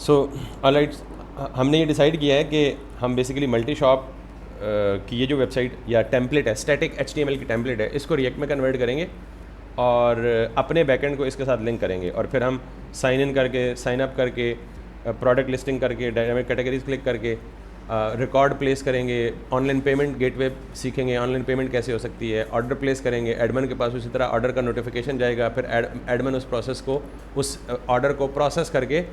So alright, हमने ये decide किया है कि हम बेसिकली मल्टी शॉप की ये जो वेबसाइट या टेम्पलेट है, स्टैटिक HTML की टेम्पलेट है, इसको रिएक्ट में कन्वर्ट करेंगे और अपने बैकएंड को इसके साथ लिंक करेंगे और फिर हम साइन इन करके, साइन अप करके, प्रोडक्ट लिस्टिंग करके, डायनामिक कैटेगरीज क्लिक करके रिकॉर्ड प्लेस करेंगे, ऑनलाइन पेमेंट गेटवे सीखेंगे, ऑनलाइन पेमेंट कैसे हो सकती है, ऑर्डर प्लेस करेंगे, एडमिन के पास उसी तरह ऑर्डर का नोटिफिकेशन जाएगा, फिर एडमिन उस प्रोसेस को, उस ऑर्डर को प्रोसेस करके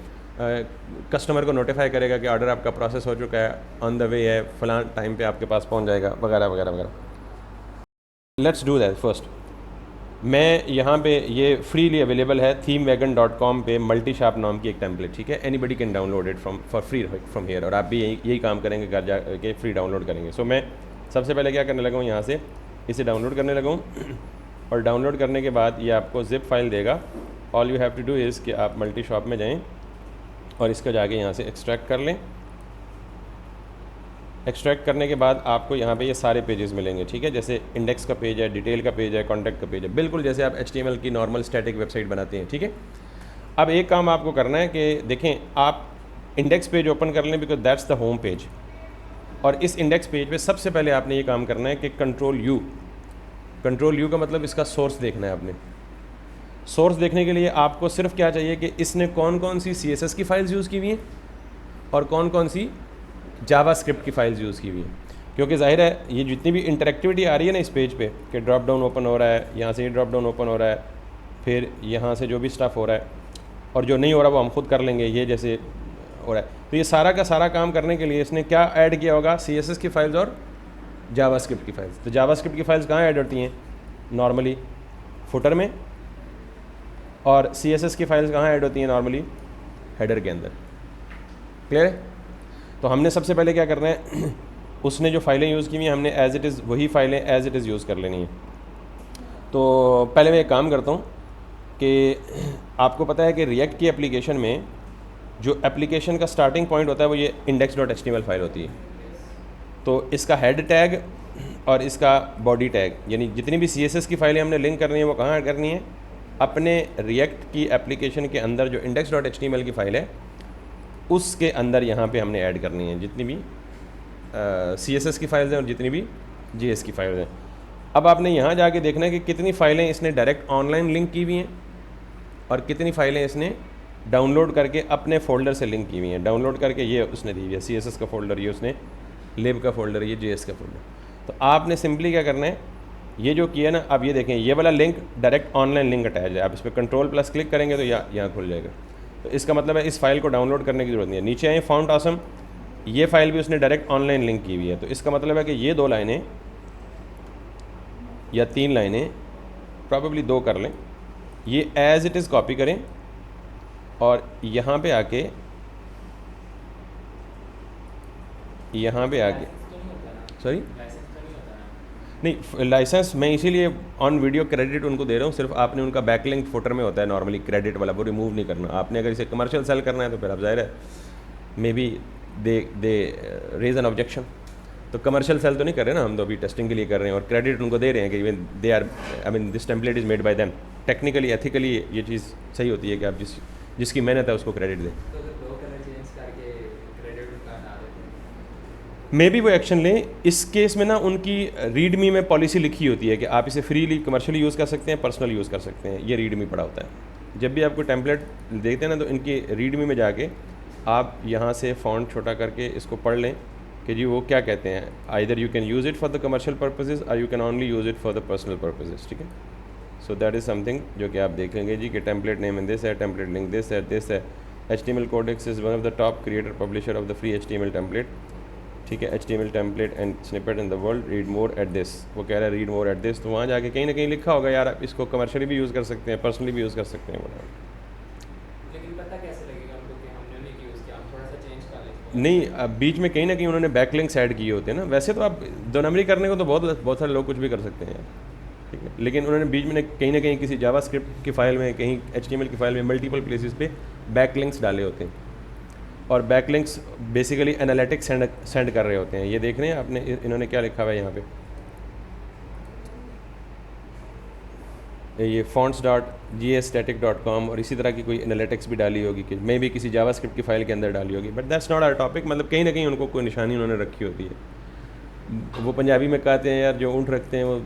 कस्टमर को नोटिफाई करेगा कि ऑर्डर आपका प्रोसेस हो चुका है, ऑन द वे है, फलां टाइम पे आपके पास पहुंच जाएगा, वगैरह वगैरह वगैरह। Let's do that first. मैं यहाँ पे ये फ्रीली अवेलेबल है themewagon.com पे मल्टी शॉप नाम की एक टेम्पलेट, ठीक है, anybody can download it for free from here, और आप भी यही काम करेंगे, घर जा के फ्री डाउनलोड करेंगे। सो मैं सबसे पहले क्या करने लगा हूँ, यहाँ से इसे डाउनलोड करने लगा हूँ और डाउनलोड करने के बाद ये आपको जिप फाइल देगा। All you have to do is कि आप मल्टी शॉप में जाएँ और इसको जाके यहाँ से एक्सट्रैक्ट कर लें। एक्सट्रैक्ट करने के बाद आपको यहाँ पे ये सारे पेजेस मिलेंगे, ठीक है, जैसे इंडेक्स का पेज है, डिटेल का पेज है, कॉन्टैक्ट का पेज है, बिल्कुल जैसे आप HTML की नॉर्मल स्टैटिक वेबसाइट बनाते हैं, ठीक है। अब एक काम आपको करना है कि देखें, आप इंडेक्स पेज ओपन कर लें because that's the home page, और इस इंडेक्स पेज पे सबसे पहले आपने ये काम करना है कि कंट्रोल यू का मतलब इसका सोर्स देखना है आपने। सोर्स देखने के लिए आपको सिर्फ क्या चाहिए कि इसने कौन कौन सी CSS की फाइल्स यूज़ की हुई हैं और कौन कौन सी जावास्क्रिप्ट की फाइल्स यूज़ की हुई हैं, क्योंकि जाहिर है ये जितनी भी इंटरेक्टिविटी आ रही है ना इस पेज पे कि ड्रॉप डाउन ओपन हो रहा है, यहाँ से ये ड्रॉप डाउन ओपन हो रहा है, फिर यहाँ से जो भी स्टफ़ हो रहा है और जो नहीं हो रहा वो हम खुद कर लेंगे, ये जैसे हो रहा है, तो ये सारा का सारा काम करने के लिए इसने क्या ऐड किया होगा, CSS की फाइल्स और जावास्क्रिप्ट की फाइल्स। तो जावास्क्रिप्ट की फाइल्स कहाँ ऐड होती हैं, नॉर्मली फुटर में, और CSS की फाइल्स कहाँ ऐड होती हैं, नॉर्मली हेडर के अंदर। क्लियर है? तो हमने सबसे पहले क्या करना है, उसने जो फाइलें यूज़ की हुई हैं हमने एज़ इट इज़ वही फाइलें एज़ इट इज़ यूज़ कर लेनी है। तो पहले मैं एक काम करता हूँ कि आपको पता है कि रिएक्ट की एप्लीकेशन में जो एप्लीकेशन का स्टार्टिंग पॉइंट होता है वो ये index.html फाइल होती है। तो इसका हेड टैग और इसका बॉडी टैग, यानी जितनी भी CSS की फाइलें हमने लिंक करनी है वो कहाँ करनी है, अपने रिएक्ट की एप्लीकेशन के अंदर जो index.html की फ़ाइल है उसके अंदर यहाँ पे हमने ऐड करनी है, जितनी भी CSS की फाइल्स हैं और जितनी भी JS की फाइल्स हैं। अब आपने यहाँ जाके देखना है कि कितनी फ़ाइलें इसने डायरेक्ट ऑनलाइन लिंक की हुई हैं और कितनी फ़ाइलें इसने डाउनलोड करके अपने फ़ोल्डर से लिंक की हुई हैं। डाउनलोड करके ये उसने दी हुई है CSS का फ़ोल्डर, ये उसने लिब का फ़ोल्डर, ये JS का फ़ोल्डर। तो आपने सिंपली क्या करना है, ये जो किया ना, अब ये देखें ये वाला link direct online link attach है, आप इस पर कंट्रोल+ क्लिक करेंगे तो यहाँ खुल जाएगा। तो इसका मतलब है इस फाइल को डाउनलोड करने की ज़रूरत नहीं है। नीचे आए फाउंड ऑसम, ये फाइल भी उसने डायरेक्ट ऑनलाइन लिंक की हुई है। तो इसका मतलब है कि ये 2 लाइनें या 3 लाइनें, प्रॉबेबली 2 कर लें, ये एज़ इट इज़ कॉपी करें और यहाँ पे आके सॉरी नहीं, लाइसेंस मैं इसीलिए ऑन वीडियो क्रेडिट उनको दे रहा हूँ, सिर्फ आपने उनका बैकलिंक फुटर में होता है नॉर्मली क्रेडिट वाला, वो रिमूव नहीं करना आपने। अगर इसे कमर्शियल सेल करना है तो फिर आप जाहिर है maybe they raise an objection. तो कमर्शियल सेल तो नहीं कर रहे ना हम, तो अभी टेस्टिंग के लिए कर रहे हैं और क्रेडिट उनको दे रहे हैं कि even they are, I mean this template is made by them. Technically ethically ये चीज़ सही होती है कि आप जिसकी मेहनत है उसको क्रेडिट दें। मे बी वो एक्शन लें। इस केस में ना उनकी रीडमी में पॉलिसी लिखी होती है कि आप इसे फ्रीली कमर्शियली यूज़ कर सकते हैं, पर्सनल यूज़ कर सकते हैं, ये रीडमी पड़ा होता है। जब भी आपको टेम्पलेट देखते हैं ना तो इनकी रीडमी में जाके आप यहाँ से फ़ॉन्ट छोटा करके इसको पढ़ लें कि जी वो क्या कहते हैं, either you can use it for the commercial purposes और you can only use it for the personal purposes, ठीक है। सो दैट इज़ समथिंग जो कि आप देखेंगे जी कि टेम्पलेट नेम दिस है, टेम्पलेट लिंक दिस है, HTML codex is one of the top creator publisher of the free HTML template, ठीक है, HTML template and snippet in the world, read more at this. वो कह रहा है read more at this, तो वहाँ जाके कहीं ना कहीं लिखा होगा यार आप इसको कमर्शियली भी यूज़ कर सकते हैं, पर्सनली भी यूज़ कर सकते हैं। लेकिन पता कैसे लगेगा हमको कि हमने नहीं यूज़ किया, हम थोड़ा सा चेंज कर लेते हैं। नहीं, अब बीच में कहीं ना कहीं उन्होंने बैकलिंक्स ऐड किए होते हैं ना। वैसे तो आप 2 नंबरी करने को तो बहुत सारे लोग कुछ भी कर सकते हैं यार, ठीक है, लेकिन उन्होंने बीच में कहीं ना कहीं किसी जावास्क्रिप्ट की फ़ाइल में, कहीं HTML की फ़ाइल में मल्टीपल प्लेसेस पे बैकलिंक्स डाले होते हैं और बैकलिंक्स बेसिकली एनालिटिक्स सेंड कर रहे होते हैं। ये देख रहे हैं आपने इन्होंने क्या लिखा हुआ है यहाँ पे, ये fonts.gsstatic.com और इसी तरह की कोई एनालिटिक्स भी डाली होगी कि मैं भी किसी जावास्क्रिप्ट की फ़ाइल के अंदर डाली होगी, but that's not our topic. मतलब कहीं ना कहीं उनको कोई निशानी उन्होंने रखी होती है। वो पंजाबी में कहते हैं यार जो ऊँट रखते हैं वो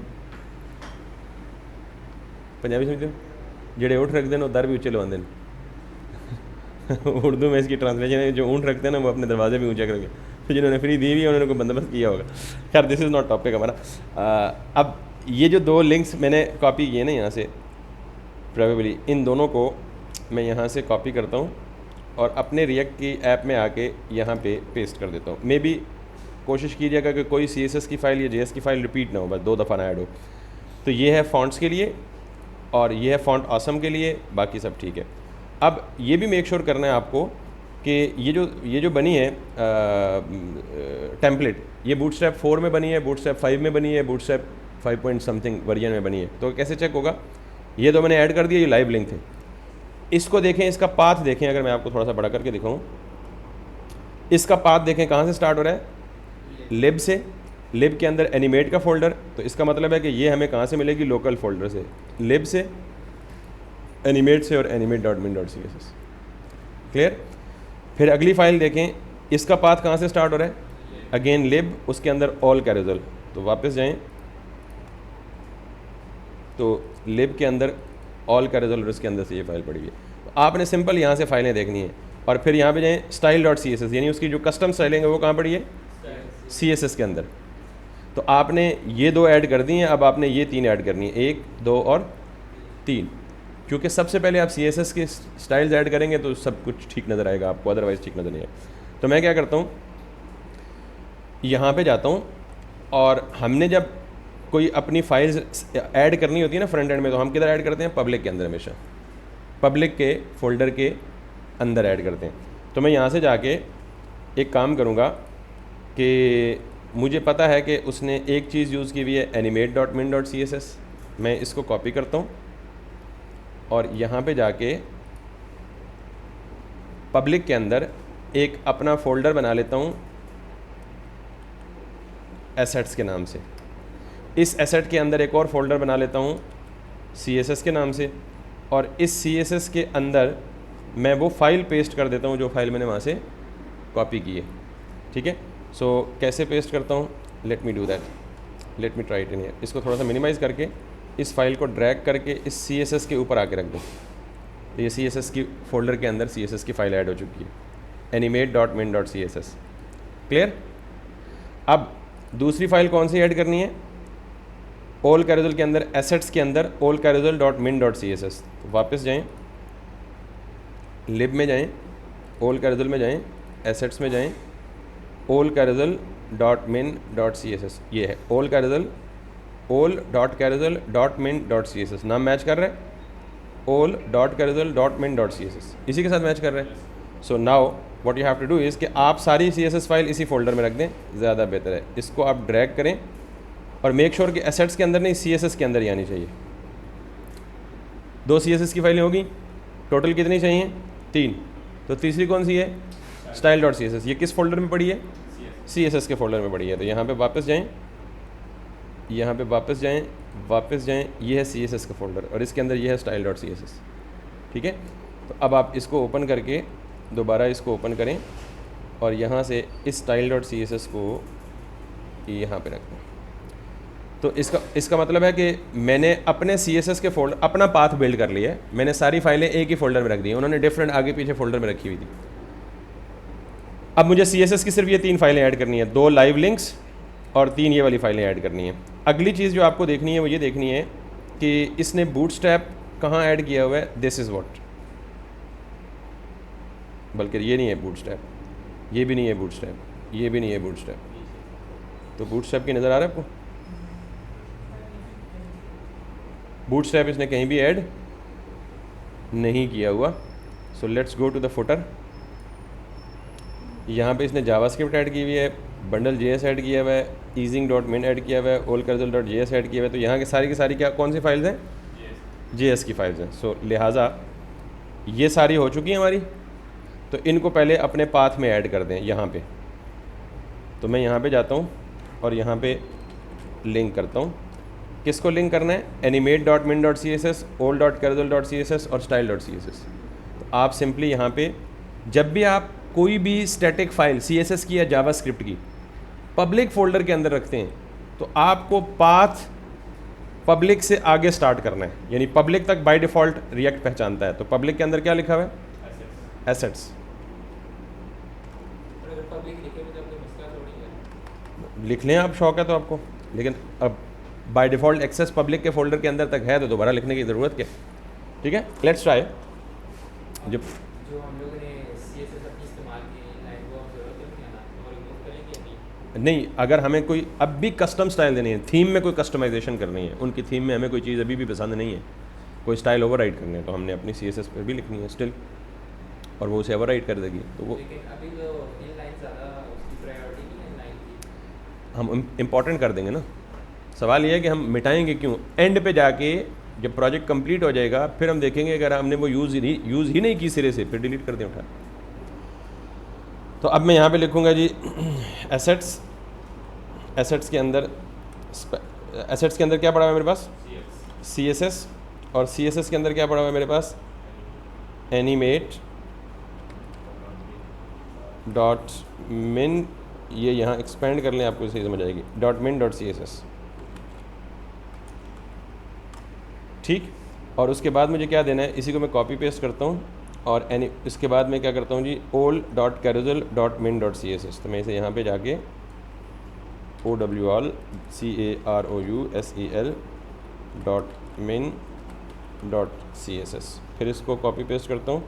पंजाबी समझते हैं, जेड़े ऊँट रखते हैं वो दर भी ऊँचे लवाते हैं। उर्दू में इसकी ट्रांसलेशन है जो ऊँट रखते हैं ना वो अपने दरवाजे भी ऊँचे करके, तो जिन्होंने फ्री दी हुई है उन्होंने कोई बंदोबस्त किया होगा। खैर दिस इज़ नॉट टॉपिक हमारा। अब ये जो दो लिंक्स मैंने कॉपी किए ना यहाँ से, प्रोबेबली इन दोनों को मैं यहाँ से कॉपी करता हूँ और अपने रिएक्ट की ऐप में आके यहाँ पे पेस्ट कर देता हूँ। मे बी कोशिश कीजिएगा कि कोई CSS की फ़ाइल या JS की फ़ाइल रिपीट ना हो, बस 2 दफ़ा ना ऐड हो। तो ये है फॉन्ट्स के लिए और ये है फॉन्ट ऑसम के लिए, बाकी सब ठीक है। अब ये भी मेक श्योर करना है आपको कि ये जो बनी है टेम्पलेट, ये बूटस्ट्रैप 4 में बनी है, बूटस्ट्रैप 5 में बनी है, बूटस्ट्रैप 5 पॉइंट समथिंग वर्जन में बनी है। तो कैसे चेक होगा? ये तो मैंने ऐड कर दिया, ये लाइव लिंक थे। इसको देखें, इसका पाथ देखें, अगर मैं आपको थोड़ा सा बड़ा करके दिखाऊं, इसका पाथ देखें कहाँ से स्टार्ट हो रहा है, लिब से। लिब के अंदर एनिमेट का फोल्डर, तो इसका मतलब है कि ये हमें कहाँ से मिलेगी, लोकल फोल्डर से, लिब से, एनिमेट से और animate.min.css। क्लियर? फिर अगली फाइल देखें, इसका पाथ कहाँ से स्टार्ट हो रहा है, अगेन लिब, उसके अंदर ऑल कैरोजल। तो वापस जाएं, तो लिब के अंदर ऑल कैरोजल और इसके अंदर से ये फाइल पड़ी है। तो आपने सिंपल यहाँ से फाइलें देखनी है और फिर यहाँ पे जाएं style.css, यानी उसकी जो कस्टम स्टाइलिंग है वो कहाँ पड़ी है, CSS के अंदर। तो आपने ये 2 ऐड कर दी हैं, अब आपने ये 3 ऐड करनी है, 1, 2 और 3, क्योंकि सबसे पहले आप CSS के स्टाइल्स ऐड करेंगे तो सब कुछ ठीक नज़र आएगा आपको, अदरवाइज़ ठीक नज़र नहीं आएगा। तो मैं क्या करता हूँ, यहाँ पे जाता हूँ और हमने जब कोई अपनी फाइल्स ऐड करनी होती है ना फ्रंट एंड में, तो हम किधर ऐड करते हैं, पब्लिक के अंदर, हमेशा पब्लिक के फोल्डर के अंदर ऐड करते हैं। तो मैं यहाँ से जाके एक काम करूँगा कि मुझे पता है कि उसने एक चीज़ यूज़ की हुई है animate.min.css, मैं इसको कॉपी करता हूँ और यहाँ पे जाके पब्लिक के अंदर एक अपना फ़ोल्डर बना लेता हूँ एसेट्स के नाम से। इस एसेट के अंदर एक और फोल्डर बना लेता हूँ CSS के नाम से, और इस CSS के अंदर मैं वो फाइल पेस्ट कर देता हूँ जो फाइल मैंने वहाँ से कॉपी की है। ठीक है, सो कैसे पेस्ट करता हूँ, let me do that, let me try it in here. इसको थोड़ा सा मिनिमाइज़ करके इस फाइल को ड्रैग करके इस CSS के ऊपर आके रख दूँ। ये CSS की फोल्डर के अंदर CSS की फ़ाइल ऐड हो चुकी है, animate.min.css। क्लियर? अब दूसरी फाइल कौन सी ऐड करनी है, ऑल कैरोजल के अंदर, एसेट्स के अंदर ऑल कैरोजल.min.css। तो वापस जाएं, लिब में जाएं, ऑल कैरोजल में जाएं, एसेट्स में जाएं, ऑल कैरोजल.min.css, ये है ऑल कैरोजल, all.carousel.min.css, नाम मैच कर रहा है, all.carousel.min.css इसी के साथ मैच कर रहा है। So now what you have to do is कि आप सारी CSS फाइल इसी फोल्डर में रख दें, ज़्यादा बेहतर है। इसको आप ड्रैग करें और मेक श्योर कि एसेट्स के अंदर नहीं, CSS के अंदर ही आनी चाहिए। 2 CSS की फाइलें होगी, टोटल कितनी चाहिए, 3। तो तीसरी कौन सी है, style.css, ये किस फोल्डर में पड़ी है, CSS के फोल्डर में पड़ी है। तो यहाँ पे वापस जाएं, यहाँ पे वापस जाएं, वापस जाएं, ये है CSS का फोल्डर और इसके अंदर ये है style.css। ठीक है, तो अब आप इसको ओपन करके दोबारा इसको ओपन करें और यहाँ से इस style.css को यहाँ पे रखें। तो इसका मतलब है कि मैंने अपने CSS के फोल्डर, अपना पाथ बिल्ड कर लिया है, मैंने सारी फाइलें एक ही फोल्डर में रख दी हैं, उन्होंने डिफरेंट आगे पीछे फोल्डर में रखी हुई थी। अब मुझे CSS की सिर्फ ये 3 फाइलें ऐड करनी है, 2 लाइव लिंक्स और 3 ये वाली फाइलें ऐड करनी है। अगली चीज़ जो आपको देखनी है वो ये देखनी है कि इसने बूटस्ट्रैप कहाँ ऐड किया हुआ है, दिस इज़ व्हाट, बल्कि ये नहीं है बूटस्ट्रैप, ये भी नहीं है बूटस्ट्रैप, ये भी नहीं है बूटस्ट्रैप। तो बूटस्ट्रैप की नज़र आ रहा है आपको, बूटस्ट्रैप इसने कहीं भी ऐड नहीं किया हुआ। So let's go to the footer. यहाँ पे इसने जावास्क्रिप्ट ऐड की हुई है, बंडल JS ऐड किया हुआ है, easing.min ऐड किया हुआ है, allcarousel.js ऐड किया हुआ है। तो यहाँ की सारी क्या कौन सी फाइल्स हैं, JS की फाइल्स हैं। सो लिहाजा ये सारी हो चुकी हैं हमारी, तो इनको पहले अपने पाथ में ऐड कर दें यहाँ पे। तो मैं यहाँ पे जाता हूँ और यहाँ पे लिंक करता हूँ किसको लिंक करना है, animate dot min dot C S S, owl dot carousel dot C S S और style dot C S S. तो आप सिंपली यहाँ पे जब भी आप कोई भी static file C S S की या जावा स्क्रिप्ट की पब्लिक फोल्डर के अंदर रखते हैं तो आपको पाथ पब्लिक से आगे स्टार्ट करना है, यानी पब्लिक तक बाय डिफ़ॉल्ट रिएक्ट पहचानता है। तो पब्लिक के अंदर क्या लिखा हुआ है, एसेट्स। और अगर पब्लिक लिखे हुए तो कोई मसला थोड़ी है। लिख लें आप, शौक है तो आपको, लेकिन अब बाय डिफ़ॉल्ट एक्सेस पब्लिक के फोल्डर के अंदर तक है तो दोबारा लिखने की ज़रूरत क्या। ठीक है, लेट्स ट्राई। जब जो हम लोगों ने CSS अपनी इस्तेमाल की लाइन को हम ज़रूरत नहीं है ना, तो रिमूव करेंगे नहीं। नहीं, अगर हमें कोई अब भी कस्टम स्टाइल देनी है, थीम में कोई कस्टमाइजेशन करनी है, उनकी थीम में हमें कोई चीज़ अभी भी पसंद नहीं है, कोई स्टाइल ओवरराइड करनी है, तो हमने अपनी CSS पर भी लिखनी है स्टिल, और वो उसे ओवरराइड कर देगी। तो वो लेकिन अभी तो इन लाइन ज़्यादा उसकी प्रायोरिटी नहीं है लाइन की। हम इम्पोर्टेंट कर देंगे ना। सवाल ये है कि हम मिटाएंगे क्यों, एंड पे जाके जब प्रोजेक्ट कंप्लीट हो जाएगा फिर हम देखेंगे अगर हमने वो यूज़ ही नहीं की सिरे से, फिर डिलीट कर दें उठा। तो अब मैं यहाँ पे लिखूँगा जी एसेट्स। एसेट्स के अंदर क्या पड़ा हुआ है मेरे पास, CSS, और CSS के अंदर क्या पड़ा हुआ है मेरे पास, एनिमेट डॉट मिन, ये यहाँ एक्सपेंड कर लें आपको सही समझ आएगी, डॉट मिन डॉट CSS। ठीक, और उसके बाद मुझे क्या देना है, इसी को मैं कॉपी पेस्ट करता हूँ और इसके बाद मैं क्या करता हूँ जी, owl dot carousel dot min dot CSS। तो मैं इसे यहाँ पे जाके OWL CAROUSEL dot min dot CSS, फिर इसको कॉपी पेस्ट करता हूँ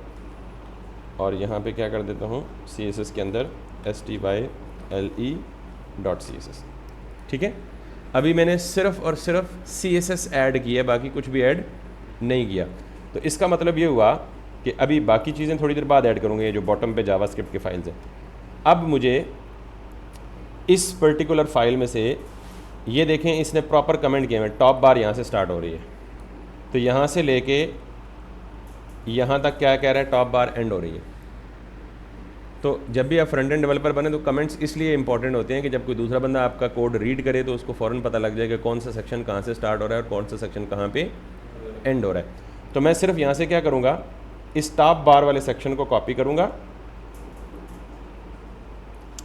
और यहाँ पे क्या कर देता हूँ, CSS के अंदर STYLE डॉट CSS। ठीक है, अभी मैंने सिर्फ और सिर्फ CSS ऐड किया, बाकी कुछ भी ऐड नहीं किया। तो इसका मतलब ये हुआ कि अभी बाकी चीज़ें थोड़ी देर बाद ऐड करूँगा, ये जो बॉटम पे जावास्क्रिप्ट की फाइल्स हैं। अब मुझे इस पर्टिकुलर फाइल में से ये देखें, इसने प्रॉपर कमेंट किया है, टॉप बार यहाँ से स्टार्ट हो रही है, तो यहाँ से लेके यहाँ तक क्या कह रहा है, टॉप बार एंड हो रही है। तो जब भी आप फ्रंट एंड डेवलपर बने तो कमेंट्स इसलिए इंपॉर्टेंट होते हैं कि जब कोई दूसरा बंदा आपका कोड रीड करे तो उसको फ़ौरन पता लग जाए कि कौन सा सेक्शन कहाँ से स्टार्ट हो रहा है और कौन सा सेक्शन कहाँ पे एंड हो रहा है। तो मैं सिर्फ यहाँ से क्या करूँगा, इस टॉप बार वाले सेक्शन को कॉपी करूँगा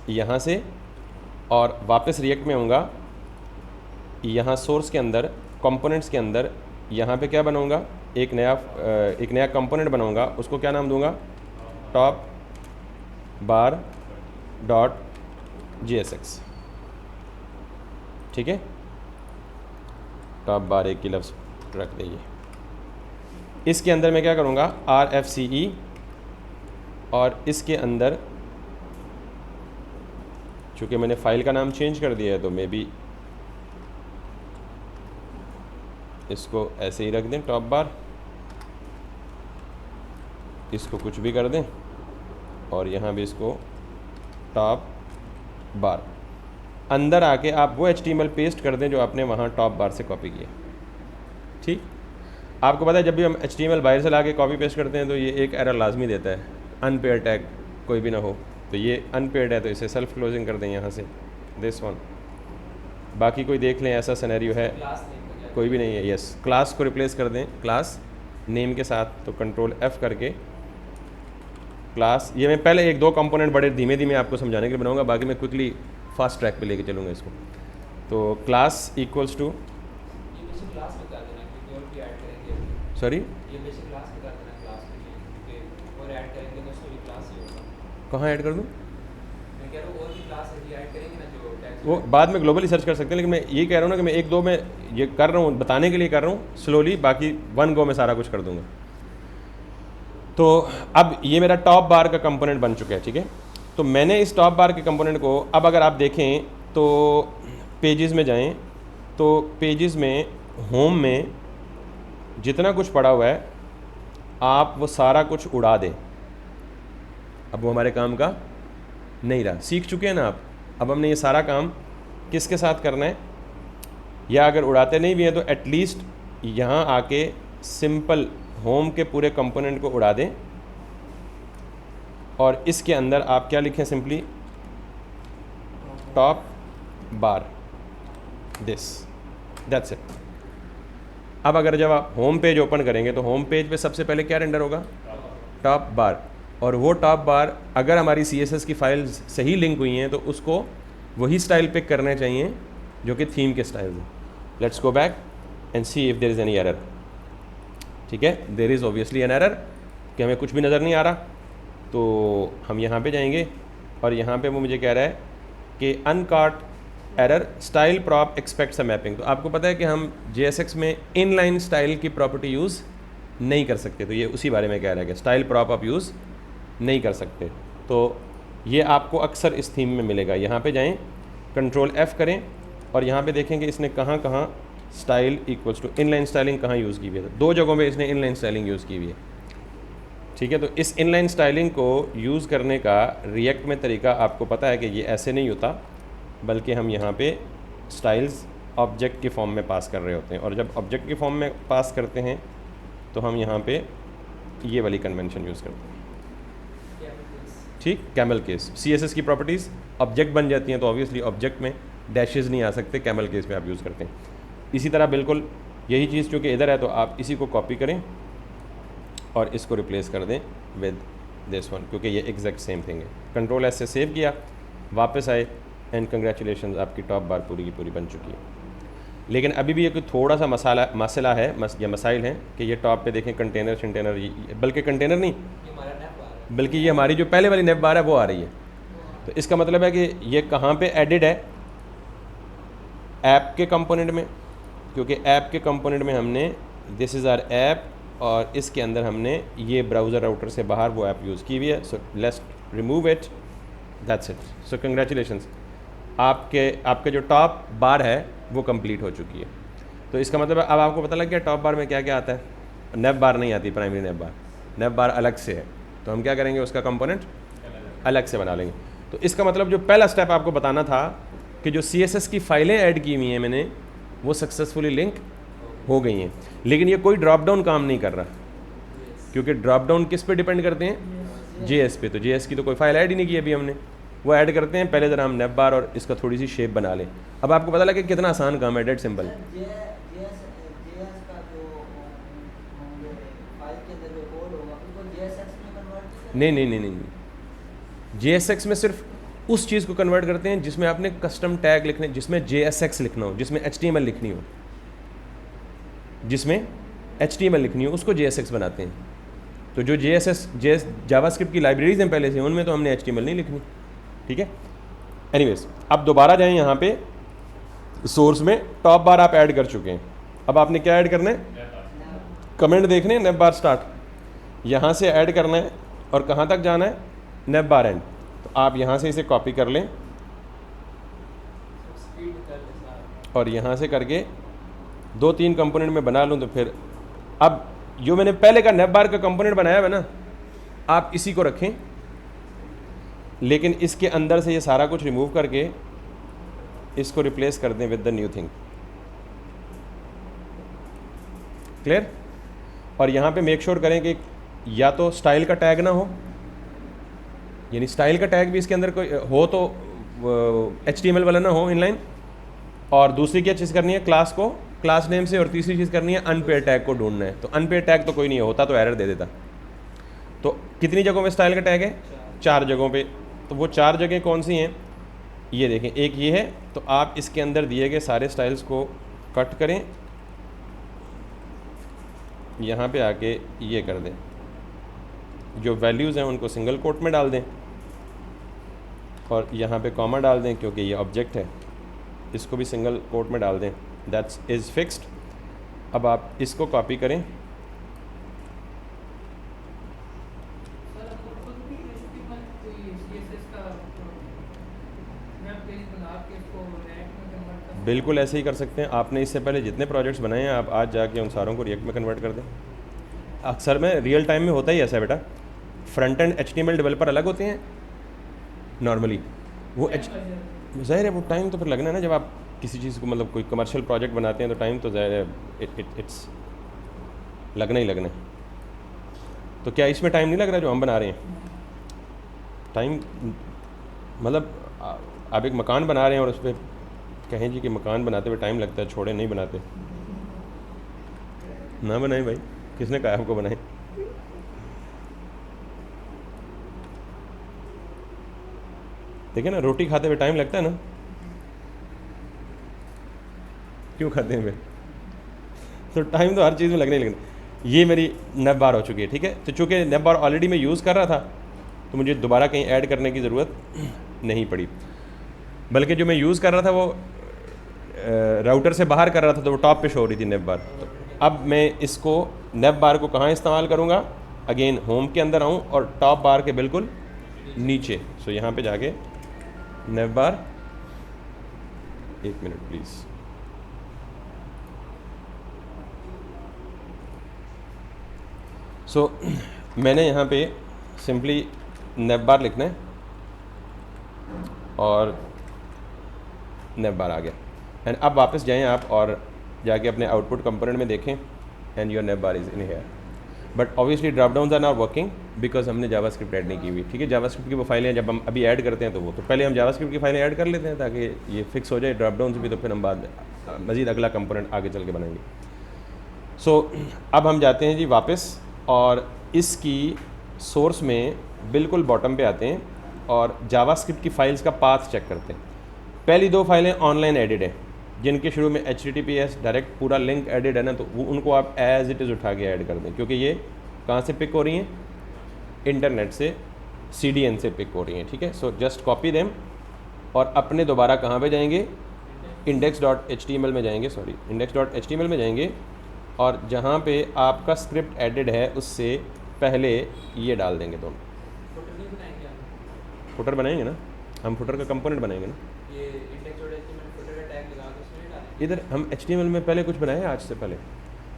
यहाँ से और वापस रिएक्ट में आऊँगा, यहाँ सोर्स के अंदर कंपोनेंट्स के अंदर यहाँ पे क्या बनाऊँगा, एक नया कंपोनेंट बनाऊँगा, उसको क्या नाम दूँगा, टॉप बार डॉट JSX। ठीक है, टॉप बार एक ही लफ्ज़ रख देंगे। इसके अंदर मैं क्या करूँगा, RFCE, और इसके अंदर चूँकि मैंने फ़ाइल का नाम चेंज कर दिया है तो मे बी इसको ऐसे ही रख दें, टॉप बार, इसको कुछ भी कर दें और यहाँ भी इसको टॉप बार। अंदर आके आप वो HTML पेस्ट कर दें जो आपने वहाँ टॉप बार से कॉपी किया। ठीक, आपको पता है जब भी हम HTML बाहर से ला के कॉपी पेस्ट करते हैं तो ये एक एरर लाजमी देता है, अनपेयर टैग कोई भी ना हो, तो ये अनपेयर्ड है तो इसे सेल्फ क्लोजिंग कर दें यहाँ से, दिस वन। बाकी कोई देख लें ऐसा सिनेरियो है, कोई भी नहीं है, यस, क्लास को रिप्लेस कर दें क्लास नेम के साथ, तो कंट्रोल F करके क्लास, ये मैं पहले एक दो कंपोनेंट बड़े धीमे धीमे आपको समझाने के लिए बनाऊंगा, बाकी मैं क्विकली फास्ट ट्रैक पे लेके चलूँगा इसको। तो क्लास इक्वल्स टू, सॉरी कहाँ ऐड कर दूँ, वो बाद में ग्लोबली सर्च कर सकते हैं, लेकिन मैं ये कह रहा हूँ ना कि मैं एक दो में ये कर रहा हूँ, बताने के लिए कर रहा हूँ स्लोली, बाकी वन गो में सारा कुछ कर दूँगा। तो अब ये मेरा टॉप बार का कंपोनेंट बन चुका है। ठीक है, तो मैंने इस टॉप बार के कंपोनेंट को, अब अगर आप देखें तो पेजेस में जाएं तो पेजेस में होम में जितना कुछ पड़ा हुआ है आप वो सारा कुछ उड़ा दें, अब वो हमारे काम का नहीं रहा, सीख चुके हैं ना आप। अब हमने ये सारा काम किसके साथ करना है, या अगर उड़ाते नहीं भी हैं तो एटलीस्ट यहाँ आके सिंपल होम के पूरे कंपोनेंट को उड़ा दें और इसके अंदर आप क्या लिखें, simply top bar, this, that's it. अब अगर जब आप होम पेज ओपन करेंगे तो होम पेज पे सबसे पहले क्या रेंडर होगा? टॉप बार। और वो टॉप बार अगर हमारी CSS की फाइल्स सही लिंक हुई हैं तो उसको वही स्टाइल पिक करने चाहिए जो कि थीम के स्टाइल हैं। Let's go back and see if there is any error. ठीक है, there is obviously an error कि हमें कुछ भी नज़र नहीं आ रहा। तो हम यहाँ पे जाएंगे और यहाँ पे वो मुझे कह रहा है कि uncaught error style prop expects a mapping. तो आपको पता है कि हम JSX में इनलाइन स्टाइल की प्रॉपर्टी यूज़ नहीं कर सकते, तो ये उसी बारे में कह रहा है कि स्टाइल प्रॉप आप यूज़ नहीं कर सकते। तो ये आपको अक्सर इस थीम में मिलेगा। यहाँ पे जाएं, कंट्रोल F करें और यहाँ पे देखें कि इसने कहाँ कहाँ style equals to inline styling कहाँ यूज़ की हुई है। 2 जगहों पे इसने इनलाइन स्टाइलिंग यूज़ की हुई है। ठीक है, तो इस इनलाइन स्टाइलिंग को यूज़ करने का रिएक्ट में तरीका आपको पता है कि ये ऐसे नहीं होता, बल्कि हम यहाँ पे स्टाइल्स ऑब्जेक्ट के फॉर्म में पास कर रहे होते हैं। और जब ऑब्जेक्ट के फॉर्म में पास करते हैं तो हम यहाँ पे ये वाली कन्वेंशन यूज़ करते हैं। ठीक, कैमल केस। CSS की प्रॉपर्टीज़ ऑब्जेक्ट बन जाती हैं तो ऑब्वियसली ऑब्जेक्ट में डैशेज़ नहीं आ सकते, कैमल केस में आप यूज़ करते हैं। इसी तरह बिल्कुल यही चीज़ चूँकि इधर है तो आप इसी को कॉपी करें और इसको रिप्लेस कर दें विद दिस वन, क्योंकि ये एग्जैक्ट सेम थिंग है। कंट्रोल S से सेव किया, वापस आए एंड कंग्रेचुलेशन, आपकी टॉप बार पूरी की पूरी बन चुकी है। लेकिन अभी भी ये कोई थोड़ा सा मसला है या मसाइल हैं कि ये टॉप पे देखें कंटेनर शंटेनर, बल्कि कंटेनर नहीं, बल्कि ये हमारी जो पहले वाली नेप बार है वो आ रही है। तो इसका मतलब है कि ये कहाँ पे एडिड है? ऐप के कंपोनेंट में, क्योंकि ऐप के कंपोनेंट में हमने दिस इज़ आवर ऐप और इसके अंदर हमने ये ब्राउज़र राउटर से बाहर वो ऐप यूज़ की हुई है। So let's remove it, that's it. So congratulations, आपके जो टॉप बार है वो कंप्लीट हो चुकी है। तो इसका मतलब अब आपको पता लग गया टॉप बार में क्या क्या आता है। नेप बार नहीं आती, प्राइमरी नेप बार अलग से है। तो हम क्या करेंगे, उसका कंपोनेंट अलग से बना लेंगे। तो इसका मतलब जो पहला स्टेप आपको बताना था कि जो CSS की फाइलें ऐड की हुई हैं मैंने, वो सक्सेसफुली लिंक हो गई हैं। लेकिन ये कोई ड्रॉप डाउन काम नहीं कर रहा, क्योंकि ड्रॉप डाउन किस पे डिपेंड करते हैं? JS पे। तो JS की तो कोई फाइल ऐड ही नहीं की अभी हमने, वो ऐड करते हैं। पहले ज़रा हम नेप बार और इसका थोड़ी सी शेप बना लें। अब आपको पता लगे कितना आसान काम है, डेड सिंपल। नहीं, JSX में सिर्फ उस चीज़ को कन्वर्ट करते हैं जिसमें आपने कस्टम टैग लिखने, जिसमें JSX लिखना हो, जिसमें HTML लिखनी हो, जिसमें HTML लिखनी हो उसको JSX बनाते हैं। तो जो जावास्क्रिप्ट की लाइब्रेरीज हैं पहले से, उनमें तो हमने HTML नहीं लिखनी। ठीक है, एनीवेज अब दोबारा जाएं यहाँ पे सोर्स में, टॉप बार आप ऐड कर चुके हैं। अब आपने क्या ऐड करना है? कमेंट देखने हैं, नेप बार स्टार्ट यहाँ से ऐड करना है और कहाँ तक जाना है? Nav bar end. तो आप यहाँ से इसे कॉपी कर लें और यहाँ से करके 2-3 कंपोनेंट में बना लूँ। तो फिर अब जो मैंने पहले का नेप बार का कंपोनेंट बनाया है ना, आप इसी को रखें, लेकिन इसके अंदर से ये सारा कुछ रिमूव करके इसको रिप्लेस कर दें with the new thing. Clear? और यहाँ पे मेक श्योर करें कि या तो स्टाइल का टैग ना हो, यानी स्टाइल का टैग भी इसके अंदर कोई हो तो HTML वाला ना हो इनलाइन। और दूसरी क्या चीज़ करनी है? क्लास को क्लास नेम से, और तीसरी चीज़ करनी है अनपेयर टैग को ढूंढना है। तो अनपेयर टैग तो कोई नहीं होता तो एरर दे देता। तो कितनी जगहों पे स्टाइल का टैग है? 4 जगहों पे। तो वो 4 जगह कौन सी हैं? ये देखें, एक ये है। तो आप इसके अंदर दिए गए सारे स्टाइल्स को कट करें, यहाँ पे आके ये कर दें, जो वैल्यूज़ हैं उनको सिंगल कोट में डाल दें और यहाँ पे कॉमा डाल दें क्योंकि ये ऑब्जेक्ट है, इसको भी सिंगल कोट में डाल दें। That's is fixed. अब आप इसको कॉपी करें, बिल्कुल ऐसे ही कर सकते हैं। आपने इससे पहले जितने प्रोजेक्ट्स बनाए हैं आप आज जाके उन सारों को रिएक्ट में कन्वर्ट कर दें। अक्सर में रियल टाइम में होता ही ऐसा है बेटा। फ्रंट एंड HTML डेवलपर अलग होते हैं नॉर्मली, वो ज़ाहिर है वो टाइम तो फिर लगना है ना। जब आप किसी चीज़ को मतलब कोई कमर्शियल प्रोजेक्ट बनाते हैं तो टाइम तो ज़ाहिर है इट्स लगना ही लगना है। तो क्या इसमें टाइम नहीं लग रहा जो हम बना रहे हैं? टाइम मतलब आप एक मकान बना रहे हैं और उस पर कहें जी कि मकान बनाते हुए टाइम लगता है, छोड़े नहीं बनाते। ना बनाए भाई, किसने कहा आपको बनाए? देखिए ना, रोटी खाते हुए टाइम लगता है ना, क्यों खाते हैं फिर? तो टाइम तो हर चीज़ में लगने ही लगना। ये मेरी नैप बार हो चुकी है, ठीक है। तो चूँकि नैप बार ऑलरेडी मैं यूज़ कर रहा था, तो मुझे दोबारा कहीं ऐड करने की ज़रूरत नहीं पड़ी। बल्कि जो मैं यूज़ कर रहा था वो राउटर से बाहर कर रहा था, तो वो टॉप पे शो हो रही थी नैप बार। तो अब मैं इसको नैप बार को कहाँ इस्तेमाल करूँगा? अगेन होम के अंदर आऊँ और टॉप बार के बिल्कुल नीचे। सो यहाँ पे जाके नैप बार, एक मिनट प्लीज़। सो मैंने यहाँ पे सिंपली नैप बार लिखना है और नैप बार आ गया। एंड अब वापस जाएं आप और जाके अपने आउटपुट कंपोनेंट में देखें, and your nav bar is in here. But obviously drop down are not working because हमने जावास्क्रिप्ट ऐड नहीं की हुई, ठीक है। जावास्क्रिप्ट की वो फाइलें जब हम अभी ऐड करते हैं तो वो तो पहले हम जावास्क्रिप्ट की फाइलें ऐड कर लेते हैं ताकि ये फिक्स हो जाए ड्रॉप डाउन से भी, तो फिर हम बाद मज़ीद अगला कंपोनेंट आगे चल के बनाएंगे। सो अब हम जाते हैं जी वापस और इसकी सोर्स में बिल्कुल बॉटम पे आते हैं और जावास्क्रिप्ट की फाइल्स का पाथ चेक करते हैं। पहली दो फाइलें ऑनलाइन एडिड हैं, जिनके शुरू में HTTPS डायरेक्ट पूरा लिंक एडिड है ना, तो वो उनको आप एज इट इज़ उठा के ऐड कर दें, क्योंकि ये कहाँ से पिक हो रही हैं? इंटरनेट से, CDN से पिक हो रही हैं, ठीक है। सो जस्ट कॉपी देम और अपने दोबारा कहाँ पे जाएंगे? index.html में जाएंगे, सॉरी index.html में जाएंगे और जहाँ पे आपका स्क्रिप्ट एडिड है उससे पहले ये डाल देंगे दोनों। फुटर नहीं बनाएंगे हम? फुटर बनाएंगे ना, हम फुटर का कंपोनेंट बनाएंगे ना। ये index.html फुटर का टैग लगा के उसमें डालेंगे? इधर हम HTML में पहले कुछ बनाए, आज से पहले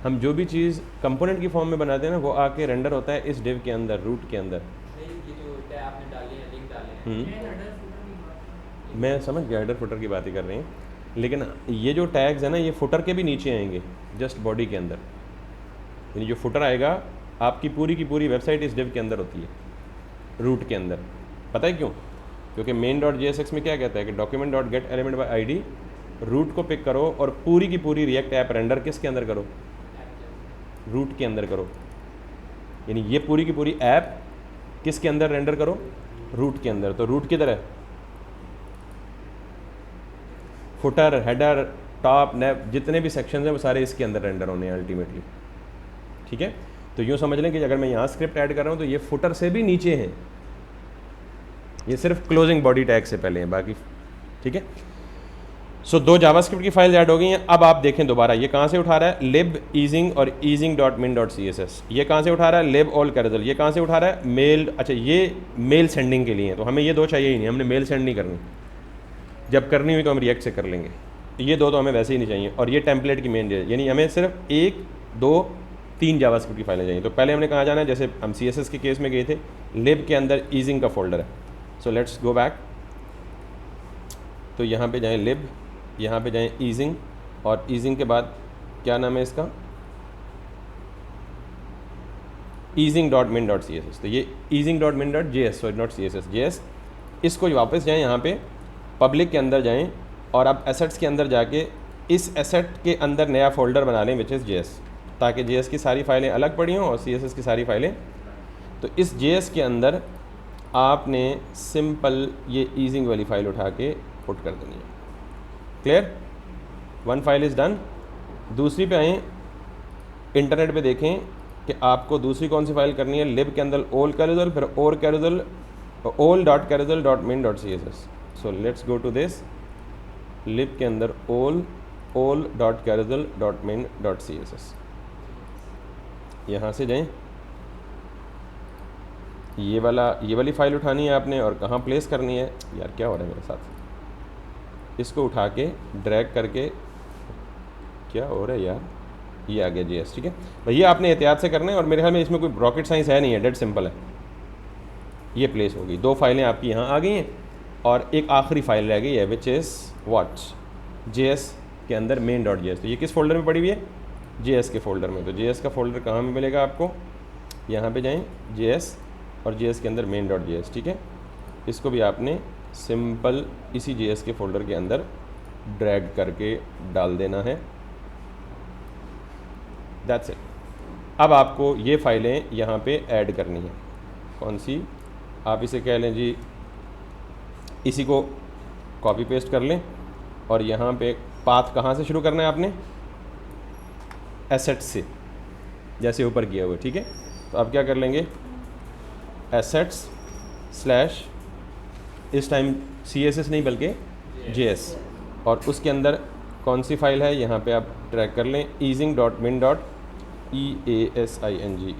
हम जो भी चीज़ कंपोनेंट की फॉर्म में बनाते हैं ना, वो आके रेंडर होता है इस डिव के अंदर, रूट के अंदर। नहीं, ये जो टैग आपने डाले हैं, लिंक डाले हैं, मैं समझ गया, हेडर फुटर की बात ही कर रहे हैं, लेकिन ये जो टैग्स है ना, ये फुटर के भी नीचे आएंगे, जस्ट बॉडी के अंदर। यानी जो फुटर आएगा, आपकी पूरी की पूरी वेबसाइट इस डिव के अंदर होती है, रूट के अंदर। पता है क्यों? क्योंकि main.jsx में क्या कहता है कि document dot get element by ID, root को पिक करो और पूरी की पूरी रिएक्ट ऐप रेंडर किसके अंदर करो? रूट के अंदर करो। यानी ये पूरी की पूरी ऐप किसके अंदर रेंडर करो? रूट के अंदर। तो रूट किधर है? फुटर, हेडर, टॉप, नैप, जितने भी सेक्शंस हैं वो सारे इसके अंदर रेंडर होने हैं अल्टीमेटली, ठीक है। तो यूँ समझ लें कि अगर मैं यहाँ स्क्रिप्ट ऐड कर रहा हूँ तो ये फुटर से भी नीचे हैं, ये सिर्फ क्लोजिंग बॉडी टैग से पहले हैं, बाकी ठीक है। सो दो जावास्क्रिप्ट की फाइल्स ऐड हो गई हैं। अब आप देखें दोबारा ये कहाँ से उठा रहा है? lib easing और easing.min.css। ये कहाँ से उठा रहा है? lib all carousel। ये कहाँ से उठा रहा है? मेल। अच्छा, ये मेल सेंडिंग के लिए है, तो हमें ये दो चाहिए ही नहीं, हमने मेल सेंड नहीं करनी। जब करनी हुई तो हम रिएक्ट से कर लेंगे, ये दो तो हमें वैसे ही नहीं चाहिए। और ये टेम्पलेट की मेन, यानी हमें सिर्फ 1, 2, 3 जावास्क्रिप्ट की फाइलें चाहिए। तो पहले हमने कहाँ जाना है? जैसे हम CSS के केस में गए थे, lib के अंदर easing का फोल्डर है। So let's go back. तो यहाँ पे जाएं lib, यहाँ पे जाएं easing, और easing के बाद क्या नाम है इसका? easing.min.css। तो ये easing.min.js, sorry not CSS, JS। इसको वापस जाएं, यहाँ पे पब्लिक के अंदर जाएं और अब एसेट्स के अंदर जाके इस एसेट के अंदर नया फोल्डर बना लें विच इज़ JS, ताकि JS की सारी फाइलें अलग पड़ी हों और CSS की सारी फाइलें। तो इस JS के अंदर आपने सिंपल ये easing वाली फ़ाइल उठा के पुट कर देनी है। Clear? One file is done. दूसरी पे आएँ, इंटरनेट पे देखें कि आपको दूसरी कौन सी फाइल करनी है। लिब के अंदर all carousel, फिर और carousel, all.carousel.min.css। So let's go to this. Lib के अंदर all.carousel.min.css, यहाँ से जाएं, ये वाली फ़ाइल उठानी है आपने और कहाँ प्लेस करनी है? यार क्या हो रहा है मेरे साथ? इसको उठा के ड्रैग करके, क्या हो रहा है यार? ये आ गया JS, ठीक है। भैया आपने एहतियात से करना है और मेरे ख्याल में इसमें कोई रॉकेट साइंस है नहीं है, डेड सिंपल है। ये प्लेस होगी, दो फाइलें आपकी यहाँ आ गई हैं और एक आखिरी फाइल रह गई है विच इज़ व्हाट? JS के अंदर main.js। तो ये किस फोल्डर में पड़ी हुई है? JS के फोल्डर में। तो JS का फोल्डर कहाँ में मिलेगा आपको? यहाँ पे जाएं, JS, और JS के अंदर main.js, ठीक है। इसको भी आपने सिंपल इसी JS के फोल्डर के अंदर ड्रैग करके डाल देना है। That's it. अब आपको ये फाइलें यहाँ पे ऐड करनी है। कौन सी? आप इसे कह लें जी, इसी को कॉपी पेस्ट कर लें और यहाँ पे पाथ कहाँ से शुरू करना है आपने? एसेट्स से, जैसे ऊपर किया हुआ है, ठीक है। तो आप क्या कर लेंगे? एसेट्स स्लैश, इस टाइम CSS नहीं बल्कि JS, और उसके अंदर कौन सी फाइल है यहाँ पे आप ट्रैक कर लें, easing.min.easing,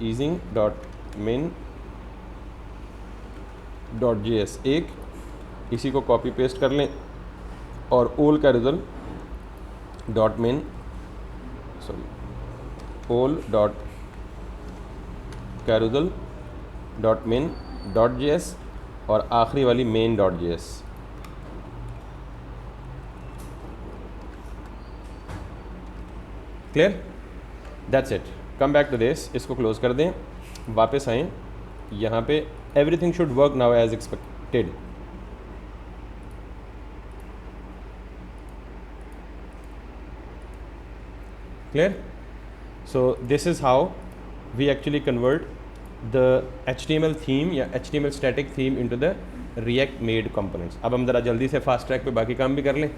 easing.min.js, एक इसी को कॉपी पेस्ट कर लें और all carousel.min.js और आखिरी वाली main.js। Clear? That's it. Come back to this, इसको क्लोज कर दें, वापस आएँ यहाँ पे। Everything should work now as expected. Clear? So this is how we actually convert the HTML theme या HTML static theme into the React made components. अब हम ज़रा जल्दी से फास्ट ट्रैक पे बाकी काम भी कर लें,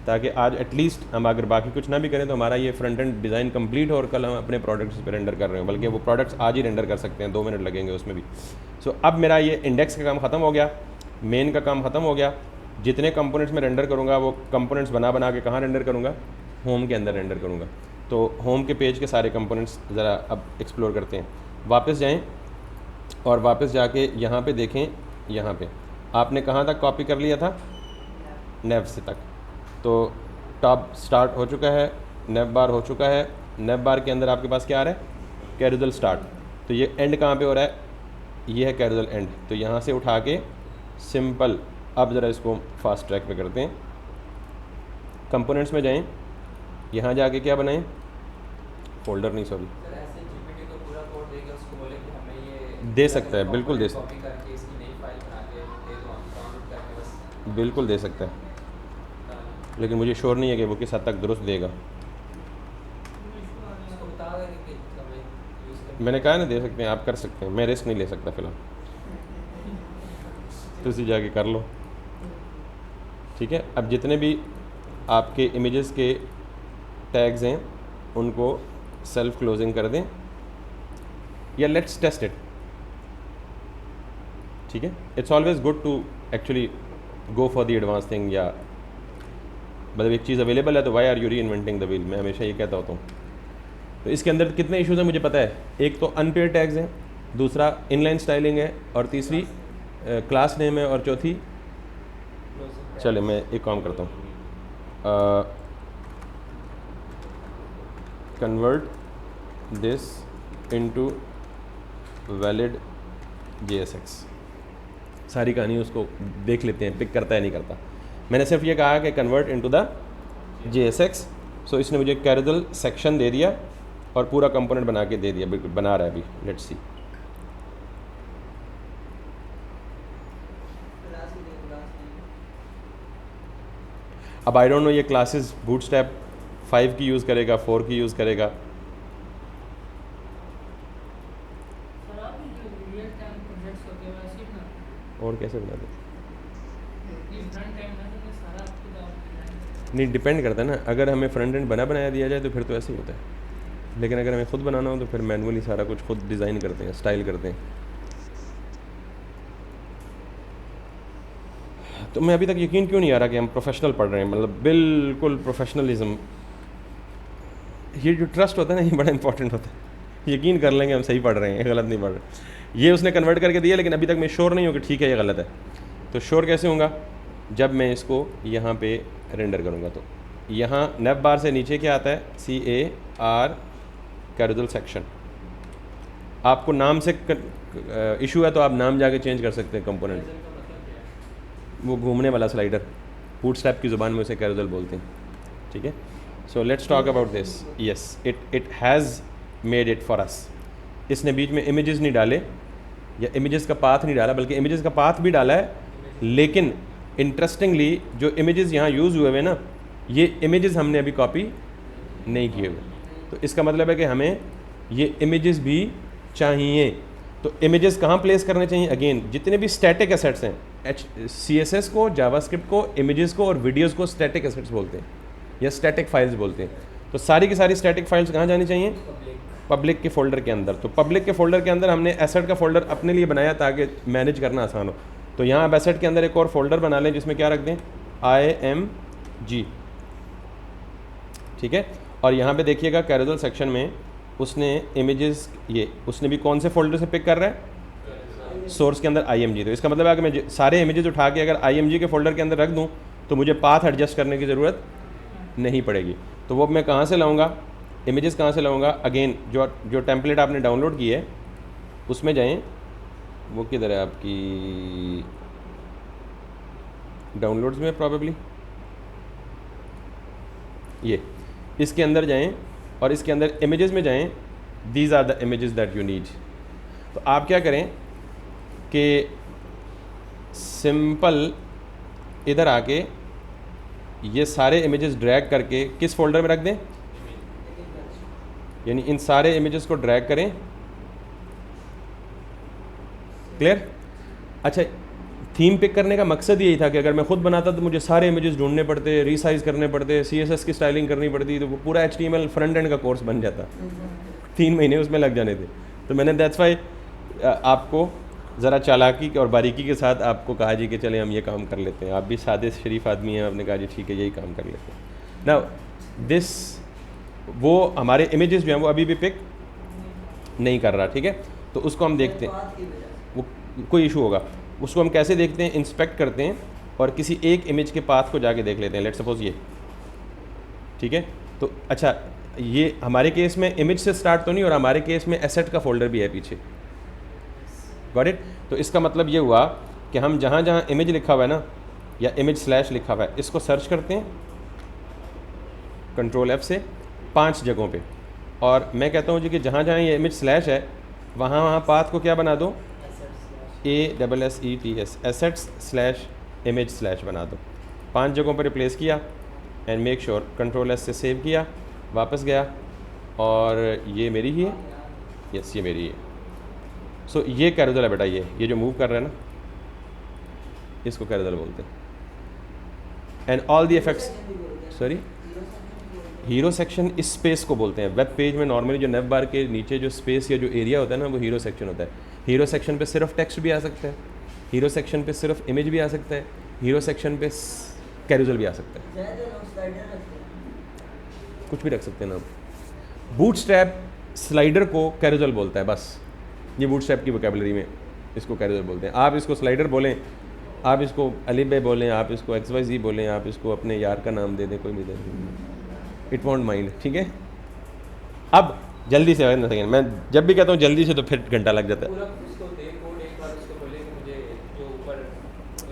ताकि आज एटलीस्ट हम अगर बाकी कुछ ना भी करें तो हमारा ये फ्रंट एंड डिज़ाइन कंप्लीट हो और कल हम अपने प्रोडक्ट्स पे रेंडर कर रहे हो, बल्कि वो प्रोडक्ट्स आज ही रेंडर कर सकते हैं, 2 मिनट लगेंगे उसमें भी। सो अब मेरा ये इंडेक्स का काम ख़त्म हो गया, मेन का काम ख़त्म हो गया। जितने कंपोनेंट्स में रेंडर करूँगा वो कंपोनेंट्स बना के कहाँ रेंडर करूँगा? होम के अंदर रेंडर करूँगा। तो होम के पेज के सारे कंपोनेंट्स ज़रा अब एक्सप्लोर करते हैं। वापस जाएँ और वापस जाके यहाँ पे देखें, यहाँ पे आपने कहाँ तक कॉपी कर लिया था? नेव से तक। तो टॉप स्टार्ट हो चुका है, नेव बार हो चुका है, नेव बार के अंदर आपके पास क्या आ रहा है? Carousel start. तो ये एंड कहाँ पे हो रहा है? ये है कैरोसेल एंड। तो यहाँ से उठा के सिंपल, अब ज़रा इसको फास्ट ट्रैक पे करते हैं। कंपोनेंट्स में जाएं, यहाँ जाके क्या बनाएं? फोल्डर नहीं, सॉरी, सर ऐसे GPT को पूरा कोड देकर उसको बोले कि हमें ये दे सकता है, बिल्कुल दे सकता कॉपी करके इसकी नई फाइल बना के दे दो, हम डाउनलोड करके बस है, बिल्कुल दे सकता है, लेकिन मुझे श्योर नहीं है कि वो किस हद तक दुरुस्त देगा। उसको बता देंगे कि हमें यूज़ करना। मैंने कहा ना दे सकते हैं, आप कर सकते हैं, मैं रिस्क नहीं ले सकता फ़िलहाल। तो उसी जाके कर लो, ठीक है। अब जितने भी आपके इमेजेस के टैग्स हैं उनको सेल्फ क्लोजिंग कर दें, या लेट्स टेस्ट इट, ठीक है। It's always good to actually go for the advance thing, या मतलब एक चीज़ अवेलेबल है तो why are you reinventing the wheel, मैं हमेशा ये कहता होता हूँ। तो इसके अंदर कितने इश्यूज़ हैं मुझे पता है। एक तो अनपेयर टैग्स हैं, दूसरा इनलाइन स्टाइलिंग है, और तीसरी क्लास नेम है, और चौथी, चले मैं एक काम करता हूँ, convert this into valid JSX। सारी कहानी उसको देख लेते हैं, पिक करता है नहीं करता। मैंने सिर्फ ये कहा कि कन्वर्ट इनटू द JSX। सो इसने मुझे कैरोसेल सेक्शन दे दिया और पूरा कंपोनेंट बना के दे दिया, बिल्कुल बना रहा है अभी। Let's see. अब आई डोंट नो ये क्लासेस बूटस्ट्रैप 5 की यूज़ करेगा, 4 की यूज़ करेगा। और कैसे बना दे? नहीं, डिपेंड करता है ना। अगर हमें फ्रंट एंड बनाया दिया जाए तो फिर तो ऐसे ही होता है, लेकिन अगर हमें खुद बनाना हो तो फिर मैनुअली सारा कुछ खुद डिज़ाइन करते हैं, स्टाइल करते हैं। तो मैं अभी तक यकीन क्यों नहीं आ रहा कि हम प्रोफेशनल पढ़ रहे हैं, मतलब बिल्कुल प्रोफेशनलिज्म। ये जो ट्रस्ट होता है ना, ये बड़ा इंपॉर्टेंट होता है। यकीन कर लेंगे हम सही पढ़ रहे हैं, गलत नहीं पढ़ रहे। ये उसने कन्वर्ट करके दिया, लेकिन अभी तक मैं श्योर नहीं हूँ कि ठीक है ये गलत है। तो श्योर कैसे होगा? जब मैं इसको यहाँ पे रेंडर करूँगा। तो यहाँ नेव बार से नीचे क्या आता है? CAR carousel section. आपको नाम से इशू है तो आप नाम जाके चेंज कर सकते हैं कंपोनेंट। वो घूमने वाला स्लाइडर, बूटस्ट्रैप की ज़ुबान में उसे कैरोसेल बोलते हैं, ठीक है। So let's talk about this. Yes, it has made it for us. इसने बीच में इमेजेस नहीं डाले या इमेजेस का पाथ नहीं डाला, बल्कि इमेजेस का पाथ भी डाला है, लेकिन इंटरेस्टिंगली जो इमेजेस यहाँ यूज़ हुए हुए ना, ये इमेजेस हमने अभी कॉपी नहीं किए हुए। तो इसका मतलब है कि हमें ये इमेजेस भी चाहिए। तो इमेजेस कहाँ प्लेस करने चाहिए? अगेन जितने भी स्टैटिक एसेट्स हैं, CSS को, जावास्क्रिप्ट को, इमेजेस को और वीडियोस को स्टैटिक एसेट्स बोलते हैं या स्टैटिक फाइल्स बोलते हैं। तो सारी की सारी स्टैटिक फाइल्स कहाँ जानी चाहिए? पब्लिक के फोल्डर के अंदर। तो पब्लिक के फोल्डर के अंदर हमने एसेट का फोल्डर अपने लिए बनाया ताकि मैनेज करना आसान हो। तो यहाँ आप एसेट के अंदर एक और फोल्डर बना लें जिसमें क्या रख दें? IMG, ठीक है। और यहाँ पे देखिएगा कैरोसेल सेक्शन में उसने इमेजेस, ये उसने भी कौन से फोल्डर से पिक कर रहा है? सोर्स के अंदर IMG। तो इसका मतलब है कि मैं सारे इमेजेस उठा के अगर IMG के फोल्डर के अंदर रख दूँ तो मुझे पाथ एडजस्ट करने की ज़रूरत नहीं पड़ेगी। तो वो मैं कहाँ से लाऊंगा? इमेजेस कहाँ से लाऊंगा? अगेन जो टेम्पलेट आपने डाउनलोड की है उसमें जाएं। वो किधर है आपकी? डाउनलोड्स में प्रॉबेबली, ये इसके अंदर जाएं और इसके अंदर इमेजेस में जाएं। These are the images that you need. तो आप क्या करें कि सिंपल इधर आके ये सारे इमेजेस ड्रैग करके किस फोल्डर में रख दें? यानी इन सारे इमेजेस को ड्रैग करें। क्लियर? अच्छा, थीम पिक करने का मकसद यही था कि अगर मैं खुद बनाता तो मुझे सारे इमेजेस ढूंढने पड़ते, रीसाइज करने पड़ते, CSS की स्टाइलिंग करनी पड़ती, तो वो पूरा HTML फ्रंट एंड का कोर्स बन जाता। 3 महीने उसमें लग जाने थे। तो मैंने दैट्स वाई आपको ज़रा चालाकी और बारीकी के साथ आपको कहा जी कि चले हम ये काम कर लेते हैं। आप भी सादे शरीफ आदमी हैं, आपने कहा जी ठीक है यही काम कर लेते हैं ना। दिस वो हमारे इमेजेस जो हैं वो अभी भी पिक नहीं कर रहा, ठीक है। तो उसको हम देखते हैं, वो कोई इशू होगा। उसको हम कैसे देखते हैं? इंस्पेक्ट करते हैं और किसी एक इमेज के पाथ को जाके देख लेते हैं। लेट्स सपोज ये, ठीक है। तो अच्छा, ये हमारे केस में इमेज से स्टार्ट तो नहीं, और हमारे केस में एसेट का फोल्डर भी है पीछे। Got it? तो इसका मतलब ये हुआ कि हम जहाँ जहाँ इमेज लिखा हुआ है ना, या इमेज स्लैश लिखा हुआ है, इसको सर्च करते हैं Ctrl F से 5 जगहों पे, और मैं कहता हूँ जी कि जहाँ जहाँ ये इमेज स्लैश है वहाँ वहाँ पाथ को क्या बना दो? ASSETS, assets slash image slash बना दो। 5 जगहों पर रिप्लेस किया and make sure Ctrl S से सेव किया, वापस गया, और ये मेरी ही है। यस, ये मेरी है। सो ये कैरोसेल है बेटा। ये जो मूव कर रहा है ना, इसको कैरोसेल बोलते हैं। And all the effects, sorry, hero section इस स्पेस को बोलते हैं। वेब पेज में नॉर्मली जो नेव बार के नीचे जो स्पेस या जो एरिया होता है ना, वो हीरो सेक्शन होता है। हीरो सेक्शन पे सिर्फ टेक्स्ट भी आ सकता है, हीरो सेक्शन पे सिर्फ इमेज भी आ सकता है, हीरो सेक्शन पे कैरोसेल भी आ सकता है, कुछ भी रख सकते हैं ना आप। बूटस्ट्रैप स्लाइडर को कैरोसेल बोलता है, बस। ये बूटस्ट्रैप की वोकैबुलरी में इसको कैरोसेल बोलते हैं। आप इसको स्लाइडर बोलें, आप इसको अलीबे बोलें, आप इसको XYZ बोलें, आप इसको अपने यार का नाम दे दें, कोई भी दे दें, इट वॉन्ट माइंड, ठीक है। अब जल्दी से, मैं जब भी कहता हूँ जल्दी से तो फिर घंटा लग जाता है।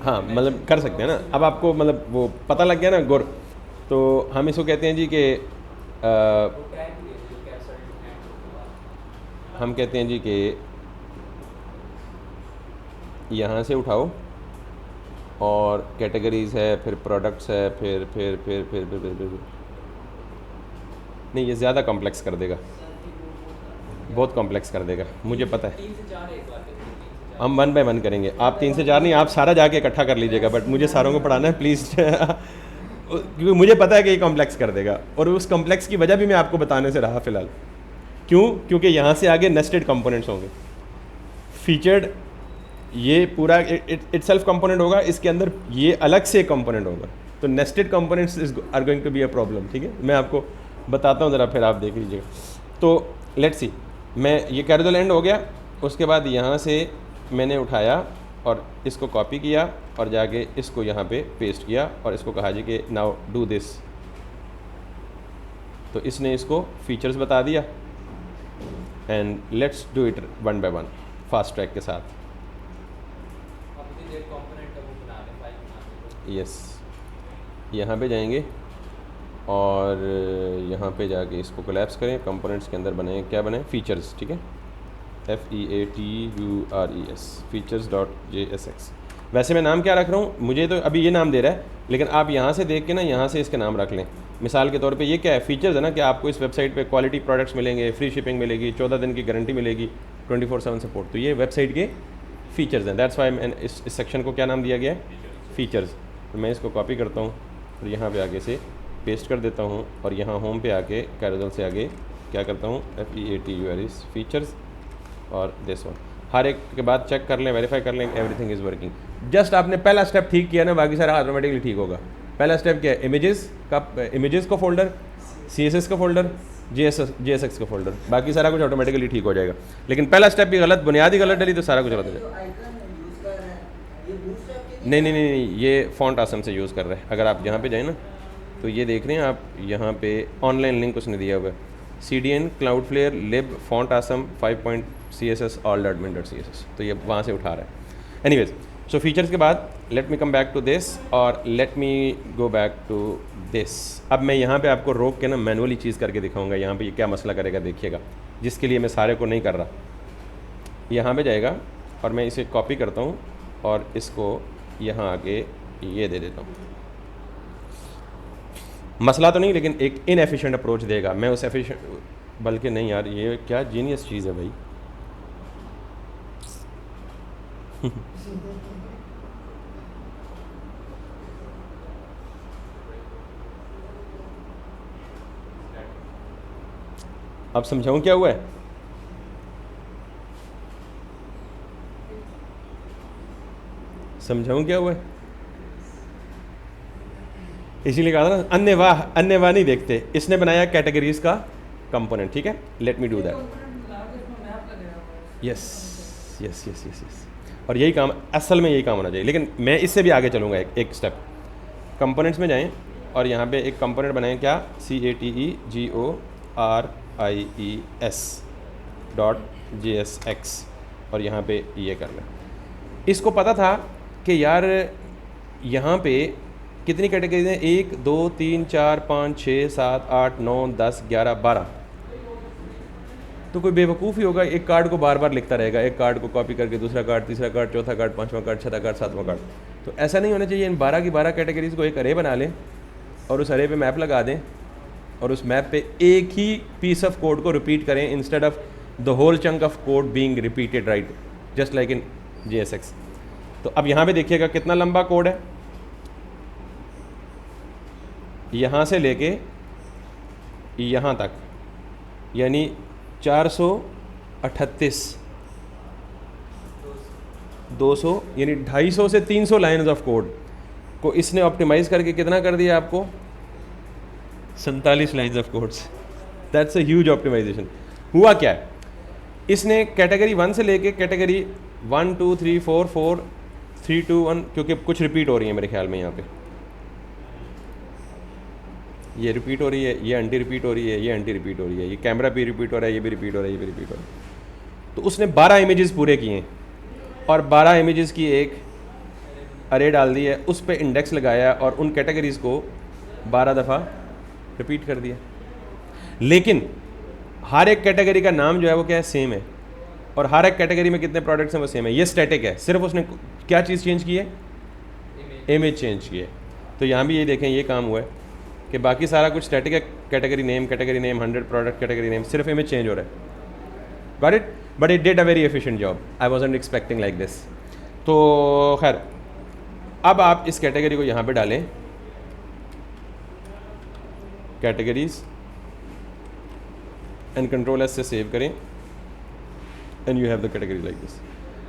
हाँ, मतलब कर सकते हैं ना। अब आपको मतलब वो पता लग गया ना गुर, तो हम इसको कहते हैं जी कि हम कहते हैं जी कि यहाँ से उठाओ, और कैटेगरीज है, फिर प्रोडक्ट्स है, फिर नहीं, ये ज़्यादा कॉम्प्लेक्स कर देगा, बहुत कॉम्प्लेक्स कर देगा, मुझे पता है। हम 1 बाय 1 करेंगे। आप 3 से 4 नहीं, आप सारा जाके इकट्ठा कर लीजिएगा, बट मुझे सारों को पढ़ाना है प्लीज़ क्योंकि मुझे पता है कि ये कॉम्प्लेक्स कर देगा, और उस कॉम्प्लेक्स की वजह भी मैं आपको बताने से रहा फ़िलहाल। क्यों? क्योंकि यहाँ से आगे नेस्टेड कंपोनेंट्स होंगे, फीचर्ड, ये पूरा इटसेल्फ कंपोनेंट होगा, इसके अंदर ये अलग से कंपोनेंट होगा। तो nested components are going to be a problem, ठीक है। मैं आपको बताता हूँ ज़रा, फिर आप देख लीजिएगा। तो लेट्स सी, मैं ये कैरोसेल एंड हो गया। उसके बाद यहाँ से मैंने उठाया और इसको कॉपी किया और जाके इसको यहाँ पे पेस्ट किया, और इसको कहा जी कि नाउ डू दिस। तो इसने इसको फीचर्स बता दिया, and let's do it 1 by 1 fast track के साथ। यस, यहाँ पे जाएंगे और यहाँ पे जाके इसको कोलैप्स करें, कंपोनेंट्स के अंदर बनाएं, क्या बनाएं? फीचर्स, ठीक है, FEATURES, features.jsx। वैसे मैं नाम क्या रख रहा हूँ, मुझे तो अभी ये नाम दे रहा है, लेकिन आप यहाँ से देख के ना यहाँ से इसके नाम रख लें। मिसाल के तौर पे ये क्या है, फीचर्स है ना कि आपको इस वेबसाइट पे क्वालिटी प्रोडक्ट्स मिलेंगे, फ्री शिपिंग मिलेगी, 14 दिन की गारंटी मिलेगी, 24/7 सपोर्ट। तो ये वेबसाइट के फीचर्स हैं। दैट्स वाई मैं इस सेक्शन को क्या नाम दिया गया है, फीचर्स। तो मैं इसको कॉपी करता हूँ और यहाँ पे आगे से पेस्ट कर देता हूँ और यहाँ होम पे आके कैरोसेल से आगे क्या करता हूँ, FEATURES फीचर्स और दिस वन। हर एक के बाद चेक कर लें, वेरीफाई कर लें, एवरीथिंग इज़ वर्किंग। जस्ट आपने पहला स्टेप ठीक किया ना, बाकी सारा ऑटोमेटिकली ठीक होगा। पहला स्टेप क्या है, इमेजेस का फोल्डर, CSS का फोल्डर, JSX का फोल्डर, बाकी सारा कुछ ऑटोमेटिकली ठीक हो जाएगा। लेकिन पहला स्टेप भी गलत, बुनियादी गलत डली तो सारा कुछ गलत हो जाएगा। नहीं, ये फॉन्ट आसम से यूज़ कर रहे हैं। अगर आप यहाँ पे जाएँ ना तो ये देख रहे हैं आप, यहाँ पे ऑनलाइन लिंक उसने दिया हुआ है, CDN Cloudflare lib font awesome 5.css all.min.css, तो ये वहाँ से उठा रहा है। एनीवेज, सो फीचर्स के बाद let me come back to this और let me go back to this. अब मैं यहाँ पे आपको रोक के ना मैनुअली चीज़ करके दिखाऊंगा, यहाँ पे ये क्या मसला करेगा देखिएगा, जिसके लिए मैं सारे को नहीं कर रहा। यहाँ पे जाएगा और मैं इसे कॉपी करता हूँ और इसको यहाँ आके ये दे देता हूँ। मसला तो नहीं, लेकिन एक इनएफिशिएंट अप्रोच देगा। मैं उस एफिशिएंट, बल्कि नहीं यार, ये क्या जीनियस चीज़ है भाई। अब समझाऊं क्या हुआ है, समझाऊं क्या हुआ है। इसीलिए कहा था ना, अन्य वाह नहीं देखते। इसने बनाया कैटेगरीज का कंपोनेंट, ठीक है। Let me do that. Yes yes yes yes yes, और यही काम असल में, यही काम होना चाहिए। लेकिन मैं इससे भी आगे चलूँगा एक स्टेप। कंपोनेंट्स में जाएं और यहाँ पे एक कंपोनेंट बनाएं, क्या, CATEGORIES.JSX, और यहाँ पे ये कर लें। इसको पता था कि यार यहाँ पे कितनी कैटेगरीज हैं, 1 2 3 4 5 6 7 8 9 10 11 12। तो कोई बेवकूफ़ ही होगा, एक कार्ड को बार बार लिखता रहेगा, एक कार्ड को कॉपी करके दूसरा कार्ड, तीसरा कार्ड, चौथा कार्ड, पांचवा कार्ड, छठा कार्ड, सातवां कार्ड। तो ऐसा नहीं होना चाहिए। इन 12 की 12 कैटेगरीज को एक अरे बना लें और उस अरे पे मैप लगा दें और उस मैप पे एक ही पीस ऑफ कोड को रिपीट करें, instead of the whole chunk of code being repeated, right, just like in JSX। तो अब यहाँ पे देखिएगा कितना लंबा कोड है, यहाँ से लेके यहाँ तक, यानी 438 200, यानी 250 से 300 लाइन्स ऑफ कोड को इसने ऑप्टिमाइज़ करके कितना कर दिया आपको, 47 lines of codes. That's a huge optimisation. हुआ क्या है, इसने कैटेगरी 1 से लेके कैटेगरी 1 2 3 4 4 3 2 1, क्योंकि कुछ रिपीट हो रही है मेरे ख्याल में, यहाँ पे ये रिपीट हो रही है, ये एंटी रिपीट हो रही है, ये एंटी रिपीट हो रही है, ये कैमरा भी रिपीट हो रहा है, ये भी रिपीट हो रहा है, ये भी रिपीट हो रहा है। तो उसने 12 इमेजेस पूरे किए और 12 इमेजेस की एक अरे डाल दी है, उस पर इंडेक्स लगाया और उन कैटेगरीज़ को 12 दफ़ा रिपीट कर दिया। लेकिन हर एक कैटेगरी का नाम जो है वो क्या है, सेम है, और हर एक कैटेगरी में कितने प्रोडक्ट्स हैं वो सेम है। ये स्टैटिक है, सिर्फ उसने क्या चीज़ चेंज की है, इमेज चेंज की है। तो यहाँ भी ये देखें, ये काम हुआ है कि बाकी सारा कुछ स्टैटिक है, category name 100 product category name, सिर्फ इमेज चेंज हो रहा है। Got it, but it did a very efficient job, I wasn't expecting like this. तो खैर, अब आप इस कैटेगरी को यहाँ पे डालें, कैटेगरीज, एंड कंट्रोल S से सेव करें, and you have the category like this.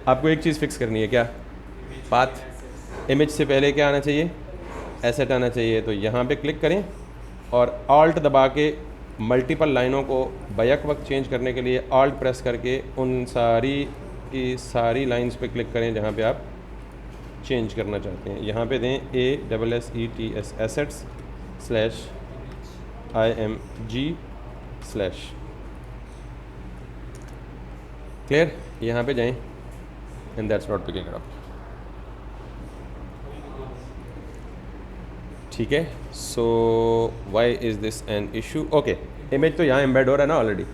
आपको एक चीज़ फिक्स करनी है, क्या, पाथ। इमेज से पहले क्या आना चाहिए, एसेट आना चाहिए। तो यहाँ पे क्लिक करें और ऑल्ट दबा के मल्टीपल लाइनों को बैक वक्त चेंज करने के लिए ऑल्ट प्रेस करके उन सारी की सारी लाइंस पे क्लिक करें जहाँ पे आप चेंज करना चाहते हैं। यहाँ पे दें ASSETS assets /IMG/। क्लियर, यहाँ पे जाएं and that's not picking it up. ठीक है, so why is this an issue. Okay, image तो यहाँ एम्बेड हो रहा है ना ऑलरेडी,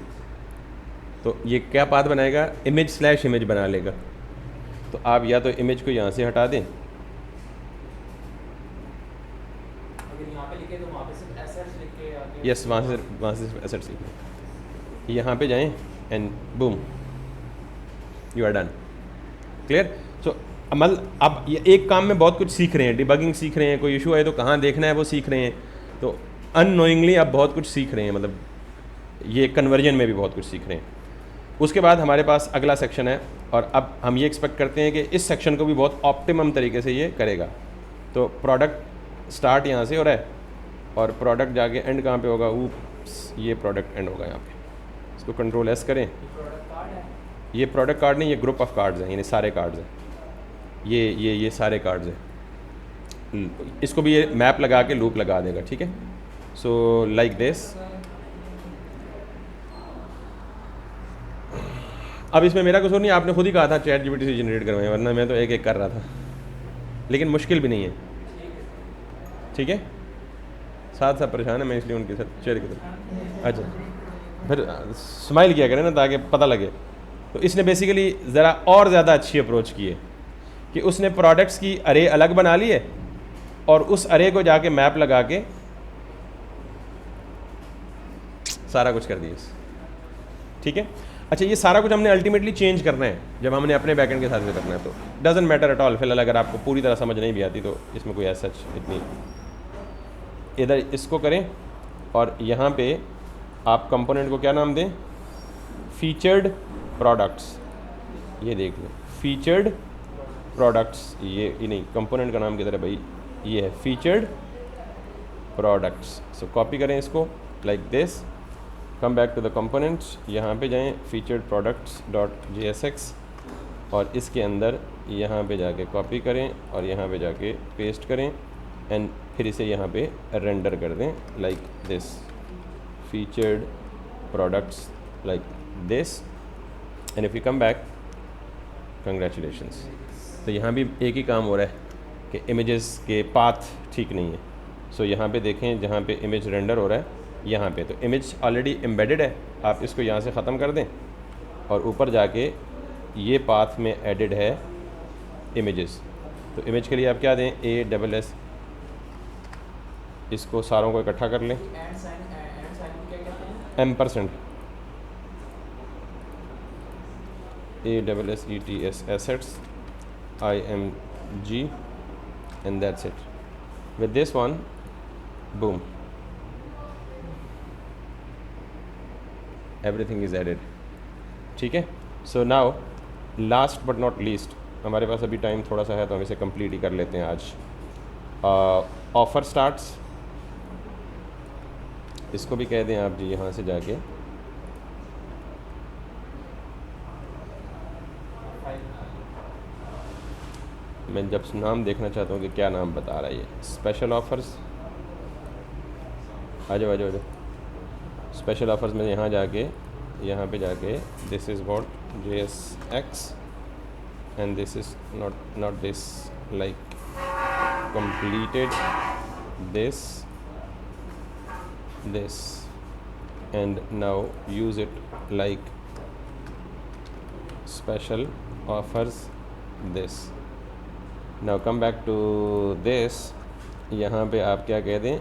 तो ये क्या पाथ बनाएगा, इमेज/इमेज बना लेगा। तो आप या तो इमेज को यहाँ से हटा दें, अगर यहाँ पे लिखे तो वहाँ पे सिर्फ एसेट्स लिख के आगे यस वहाँ से एसेट्स लिखें, यहाँ पे जाएं and boom you are done. Clear? So अमल अब ये एक काम में बहुत कुछ सीख रहे हैं, डिबगिंग सीख रहे हैं, कोई इशू है तो कहाँ देखना है वो सीख रहे हैं, तो अननोइंगली आप बहुत कुछ सीख रहे हैं, मतलब ये कन्वर्जन में भी बहुत कुछ सीख रहे हैं। उसके बाद हमारे पास अगला सेक्शन है और अब हम ये एक्सपेक्ट करते हैं कि इस सेक्शन को भी बहुत ऑप्टिमम तरीके से ये करेगा। तो प्रोडक्ट स्टार्ट यहाँ से हो रहा है और प्रोडक्ट जाके एंड कहाँ पे होगा, ऊप्स ये प्रोडक्ट एंड होगा यहाँ पे। इसको कंट्रोल एस करें, प्रोडक्ट कार्ड है। ये प्रोडक्ट कार्ड नहीं, ये ग्रुप ऑफ कार्ड्स हैं, यानी सारे कार्ड्स हैं, ये सारे कार्ड्स हैं। इसको भी ये मैप लगा के लूप लगा देगा, ठीक है। So like this. अब इसमें मेरा कसूर नहीं, आपने खुद ही कहा था चैट जीपीटी से जनरेट करवाएं, वरना मैं तो एक एक कर रहा था, लेकिन मुश्किल भी नहीं है, ठीक है। साथ साथ परेशान है मैं, इसलिए उनके साथ शेयर कर। अच्छा फिर स्माइल किया करें ना ताकि पता लगे। तो इसने बेसिकली ज़रा और ज़्यादा अच्छी अप्रोच की है कि उसने प्रोडक्ट्स की अरे अलग बना ली है और उस अरे को जाके मैप लगा के सारा कुछ कर दिया, ठीक है। अच्छा ये सारा कुछ हमने अल्टीमेटली चेंज करना है जब हमने अपने बैकएंड के साथ में करना है, तो डजंट मैटर एट ऑल। फिलहाल अगर आपको पूरी तरह समझ नहीं भी आती तो इसमें कोई ऐसा इतनी, इधर इसको करें और यहाँ पे आप कंपोनेंट को क्या नाम दें, फीचर्ड प्रोडक्ट्स, ये देख लो फीचर्ड प्रोडक्ट्स, ये नहीं कंपोनेंट का नाम किधर है भाई, ये है फीचर्ड प्रोडक्ट्स। सो कॉपी करें इसको like this, come back to the components, यहाँ पे जाएं फीचर्ड प्रोडक्ट्स डॉट JSX और इसके अंदर यहाँ पे जाके कॉपी करें और यहाँ पे जाके पेस्ट करें एंड फिर इसे यहाँ पे रेंडर कर दें like this, featured products like this and if you come back, congratulations. तो यहाँ भी एक ही काम हो रहा है कि इमेजेस के पाथ ठीक नहीं है। सो यहाँ पे देखें जहाँ पे इमेज रेंडर हो रहा है यहाँ पे, तो इमेज ऑलरेडी एम्बेडेड है, आप इसको यहाँ से ख़त्म कर दें और ऊपर जाके ये पाथ में एडिड है इमेजेस। तो इमेज के लिए आप क्या दें, ASS, इसको सारों को इकट्ठा कर लें, एंड साइन क्या कहते हैं, %, ASSETS assets IMG and that's it. With this one, boom, everything is added, ठीक है। So now last but not least, हमारे पास अभी टाइम थोड़ा सा है तो हम इसे कंप्लीट ही कर लेते हैं आज। ऑफ़र स्टार्ट्स, इसको भी कह दें आप जी, यहाँ से जाके मैं जब नाम देखना चाहता हूँ कि क्या नाम बता रहा है ये, स्पेशल ऑफ़र्स, आ जाओ आ जाओ आ जाओ। स्पेशल ऑफ़र्स में यहाँ जाके, यहाँ पे जाके this is what JSX and this is not this, like completed this and now use it like special offers this. Now come back to this, यहाँ पे आप क्या कह दें,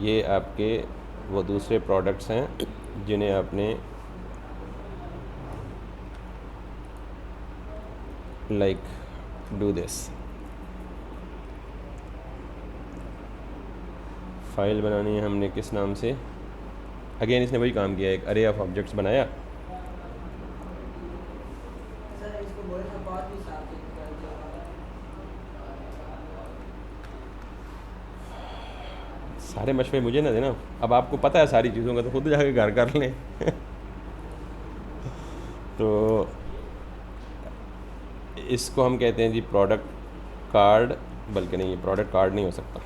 ये आपके वो दूसरे प्रोडक्ट्स हैं जिन्हें आपने लाइक डू दिस, फाइल बनानी है हमने किस नाम से, अगेन इसने वही काम किया, एक अरे ऑफ ऑब्जेक्ट्स बनाया, सारे मशवरे मुझे ना देना, अब आपको पता है सारी चीज़ों का तो खुद जाके घर कर लें तो इसको हम कहते हैं जी प्रोडक्ट कार्ड, बल्कि नहीं ये प्रोडक्ट कार्ड नहीं हो सकता,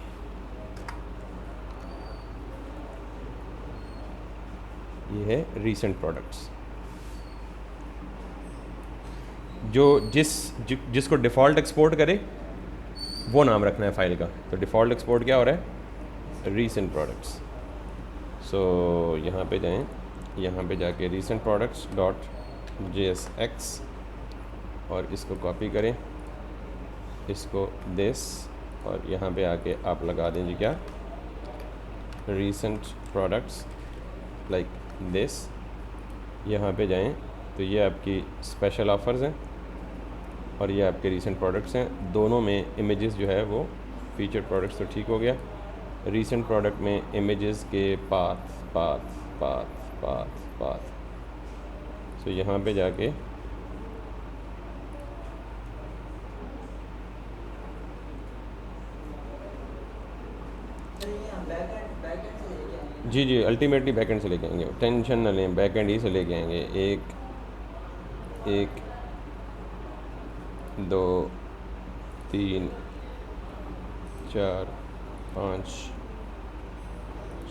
ये है रीसेंट प्रोडक्ट्स। जो जिसको डिफ़ॉल्ट एक्सपोर्ट करे वो नाम रखना है फाइल का। तो डिफ़ॉल्ट एक्सपोर्ट क्या हो रहा है, रीसेंट प्रोडक्ट्स। सो यहाँ पे जाएं, यहाँ पे जाके रीसेंट प्रोडक्ट्स डॉट JSX और इसको कॉपी करें, इसको दिस, और यहाँ पे आके आप लगा दें जी क्या, रीसेंट प्रोडक्ट्स लाइक दिस। यहाँ पे जाएं तो ये आपकी स्पेशल ऑफ़र्स हैं और ये आपके रीसेंट प्रोडक्ट्स हैं। दोनों में इमेजेस जो है वो फीचर प्रोडक्ट्स तो ठीक हो गया, रीसेंट प्रोडक्ट में इमेजेस के path path path path path. So यहाँ पे जाके जी जी अल्टीमेटली बैकएंड से लेके आएंगे, टेंशन न लें, बैकएंड ही से लेके आएंगे। एक एक 2 3 4 5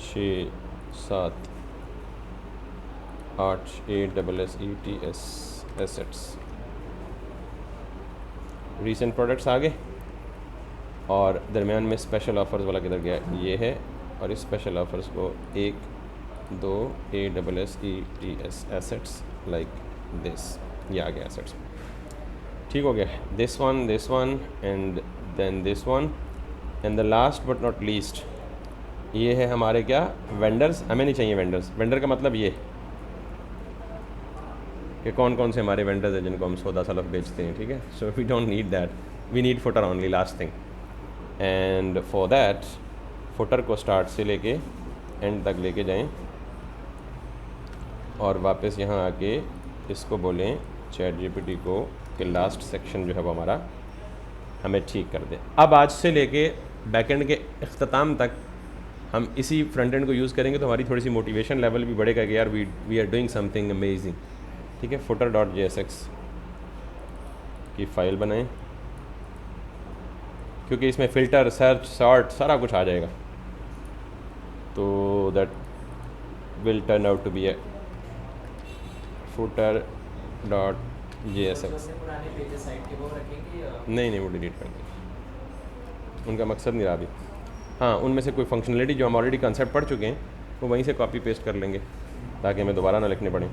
6 7 8 ASSETS एसेट्स, रीसेंट प्रोडक्ट्स आ गए और दरमियान में स्पेशल ऑफ़र्स वाला किधर गया, ये है। और इस स्पेशल ऑफ़र्स को 1 2 ASSETS एसेट्स लाइक दिस, ये आ गया एसेट्स, ठीक हो गया। This one and then this one and the last but not least ये है हमारे क्या, वेंडर्स। हमें नहीं चाहिए वेंडर्स, वेंडर का मतलब ये कि कौन कौन से हमारे वेंडर्स हैं जिनको हम सौदा सलफ बेचते हैं, ठीक है। So we don't need that, we need footer only, last thing. And for that footer को स्टार्ट से लेके एंड तक लेके जाएं और वापस यहाँ आके इसको बोलें ChatGPT को कि लास्ट सेक्शन जो है वो हमारा हमें ठीक कर दे। अब आज से लेके बैकएंड के इख्तिताम तक हम इसी फ्रंट एंड को यूज़ करेंगे तो हमारी थोड़ी सी मोटिवेशन लेवल भी बढ़ेगा कि यार we are doing something amazing, ठीक है। footer.jsx की फ़ाइल बनाएं क्योंकि इसमें फ़िल्टर, सर्च, सॉर्ट सारा कुछ आ जाएगा, तो that will turn out to be a footer.jsx। पुराने पेजेस साइट के वो रखेंगे या नहीं वो डिलीट कर दें, उनका मकसद नहीं रहा अभी। हाँ, उनमें से कोई फंक्शनलिटी जो हम ऑलरेडी कंसेप्ट पढ़ चुके हैं वो वहीं से कॉपी पेस्ट कर लेंगे ताकि हमें दोबारा ना लिखने पड़े।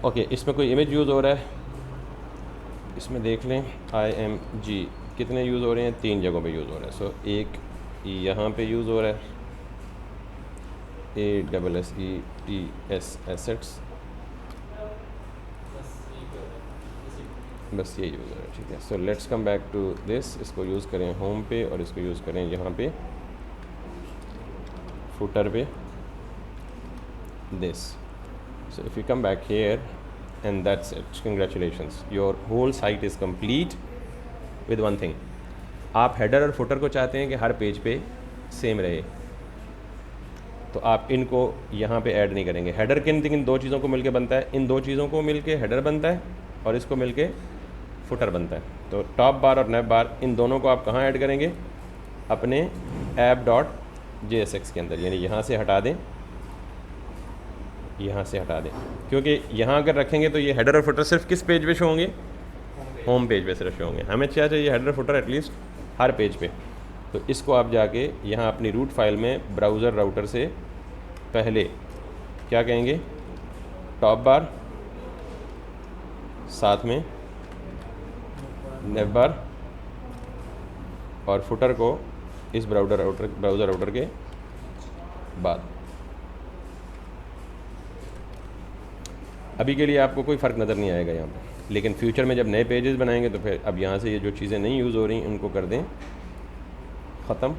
ओके, इसमें कोई इमेज यूज़ हो रहा है, इसमें देख लें IMG कितने यूज़ हो रहे हैं, 3 जगहों पे यूज़ हो रहा है। सो एक यहाँ पे यूज़ हो रहा है ASSETS एसेट्स, बस ये यूज़ हो रहा है, ठीक है। So let's come back to this, इसको यूज़ करें होम पे और इसको यूज़ करें यहाँ पे फुटर पे this. So if you come back here and that's it, congratulations, your whole site is complete with one thing। आप हेडर और फुटर को चाहते हैं कि हर पेज पे सेम रहे, तो आप इनको यहाँ पे ऐड नहीं करेंगे। हेडर किन 2 चीज़ों को मिलके बनता है, इन 2 चीज़ों को मिलके हेडर बनता है और इसको मिलके फुटर बनता है। तो टॉप बार और नेव बार इन दोनों को आप कहाँ ऐड करेंगे, अपने app.jsx के अंदर, यानी यहाँ से हटा दें, यहाँ से हटा दें, क्योंकि यहाँ अगर रखेंगे तो ये हेडर और फुटर सिर्फ किस पेज पे शो होंगे, होम पेज पे सिर्फ शो होंगे। हमें चाहिए हेडर फुटर एटलीस्ट हर पेज पे। तो इसको आप जाके यहाँ अपनी रूट फाइल में ब्राउज़र राउटर से पहले क्या कहेंगे, टॉप बार, साथ में नेव बार और फुटर को इस ब्राउज़र राउटर के बाद। अभी के लिए आपको कोई फ़र्क नज़र नहीं आएगा यहाँ पर, लेकिन फ्यूचर में जब नए पेजेस बनाएंगे तो फिर अब यहाँ से ये जो चीज़ें नहीं यूज़ हो रही उनको कर दें ख़त्म,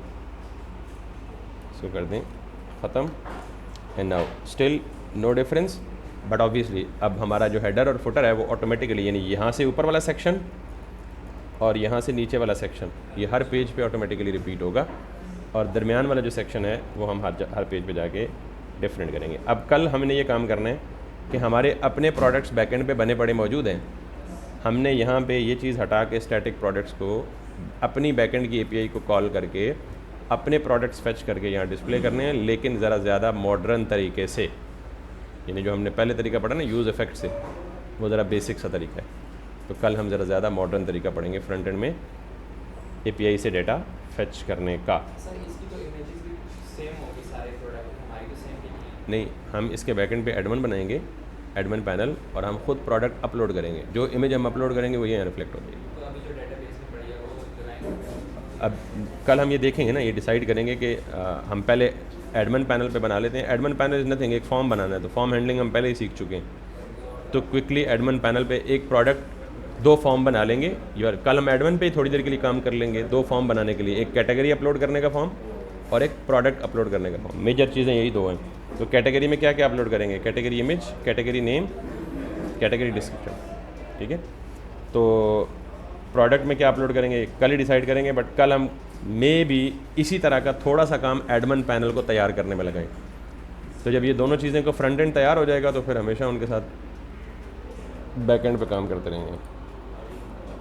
इसको कर दें ख़त्म। And now still no difference, but obviously अब हमारा जो हेडर और फुटर है वो ऑटोमेटिकली, यानी यहाँ से ऊपर वाला सेक्शन और यहाँ से नीचे वाला सेक्शन, ये हर पेज पे ऑटोमेटिकली रिपीट होगा और दरमियान वाला जो सेक्शन है वो हम हर पेज पे जाके डिफरेंट करेंगे। अब कल हमने ये काम करना है कि हमारे अपने प्रोडक्ट्स बैकएंड पे बने पड़े मौजूद हैं, हमने यहाँ पे ये चीज़ हटा के स्टैटिक प्रोडक्ट्स को अपनी बैकएंड की API को कॉल करके अपने प्रोडक्ट्स फेच करके यहाँ डिस्प्ले करने हैं, लेकिन ज़रा ज़्यादा मॉडर्न तरीके से। यानी जो हमने पहले तरीका पढ़ा ना यूज़ इफेक्ट से, वो ज़रा बेसिक सा तरीका है। तो कल हम ज़रा ज़्यादा मॉडर्न तरीका पढ़ेंगे फ्रंट एंड में API से डेटा फेच करने का। सर इसकी तो इमेजेस भी सेम होगी सारे प्रोडक्ट, हमारी तो सेम नहीं है। नहीं, हम इसके बैकएंड पे एडमिन बनाएंगे एडमिन पैनल और हम खुद प्रोडक्ट अपलोड करेंगे। जो इमेज हम अपलोड करेंगे वो यहाँ रिफ्लेक्ट हो जाएगी। तो अभी जो डेटाबेस में पड़ी है वो लगाएंगे। अब कल हम ये देखेंगे ना, ये डिसाइड करेंगे कि हम पहले एडमिन पैनल पे बना लेते हैं। एडमिन पैनल इज़ नथिंग, एक फॉर्म बनाना है, तो फॉर्म हैंडलिंग हम पहले ही सीख चुके हैं। तो क्विकली एडमिन पैनल पे एक प्रोडक्ट 2 फॉर्म बना लेंगे। यार कल हम एडमिन पे ही थोड़ी देर के लिए काम कर लेंगे 2 फॉर्म बनाने के लिए, एक कैटेगरी अपलोड करने का फॉर्म और एक प्रोडक्ट अपलोड करने का फॉर्म। मेजर चीज़ें यही 2 हैं। तो कैटेगरी में क्या क्या अपलोड करेंगे, category image, category name, category description, ठीक है। तो प्रोडक्ट में क्या अपलोड करेंगे कल ही डिसाइड करेंगे, बट कल हम मे भी इसी तरह का थोड़ा सा काम एडमिन पैनल को तैयार करने में लगाएं। तो जब ये दोनों चीज़ें को फ्रंट एंड तैयार हो जाएगा तो फिर हमेशा उनके साथ बैक एंड पे काम करते रहेंगे।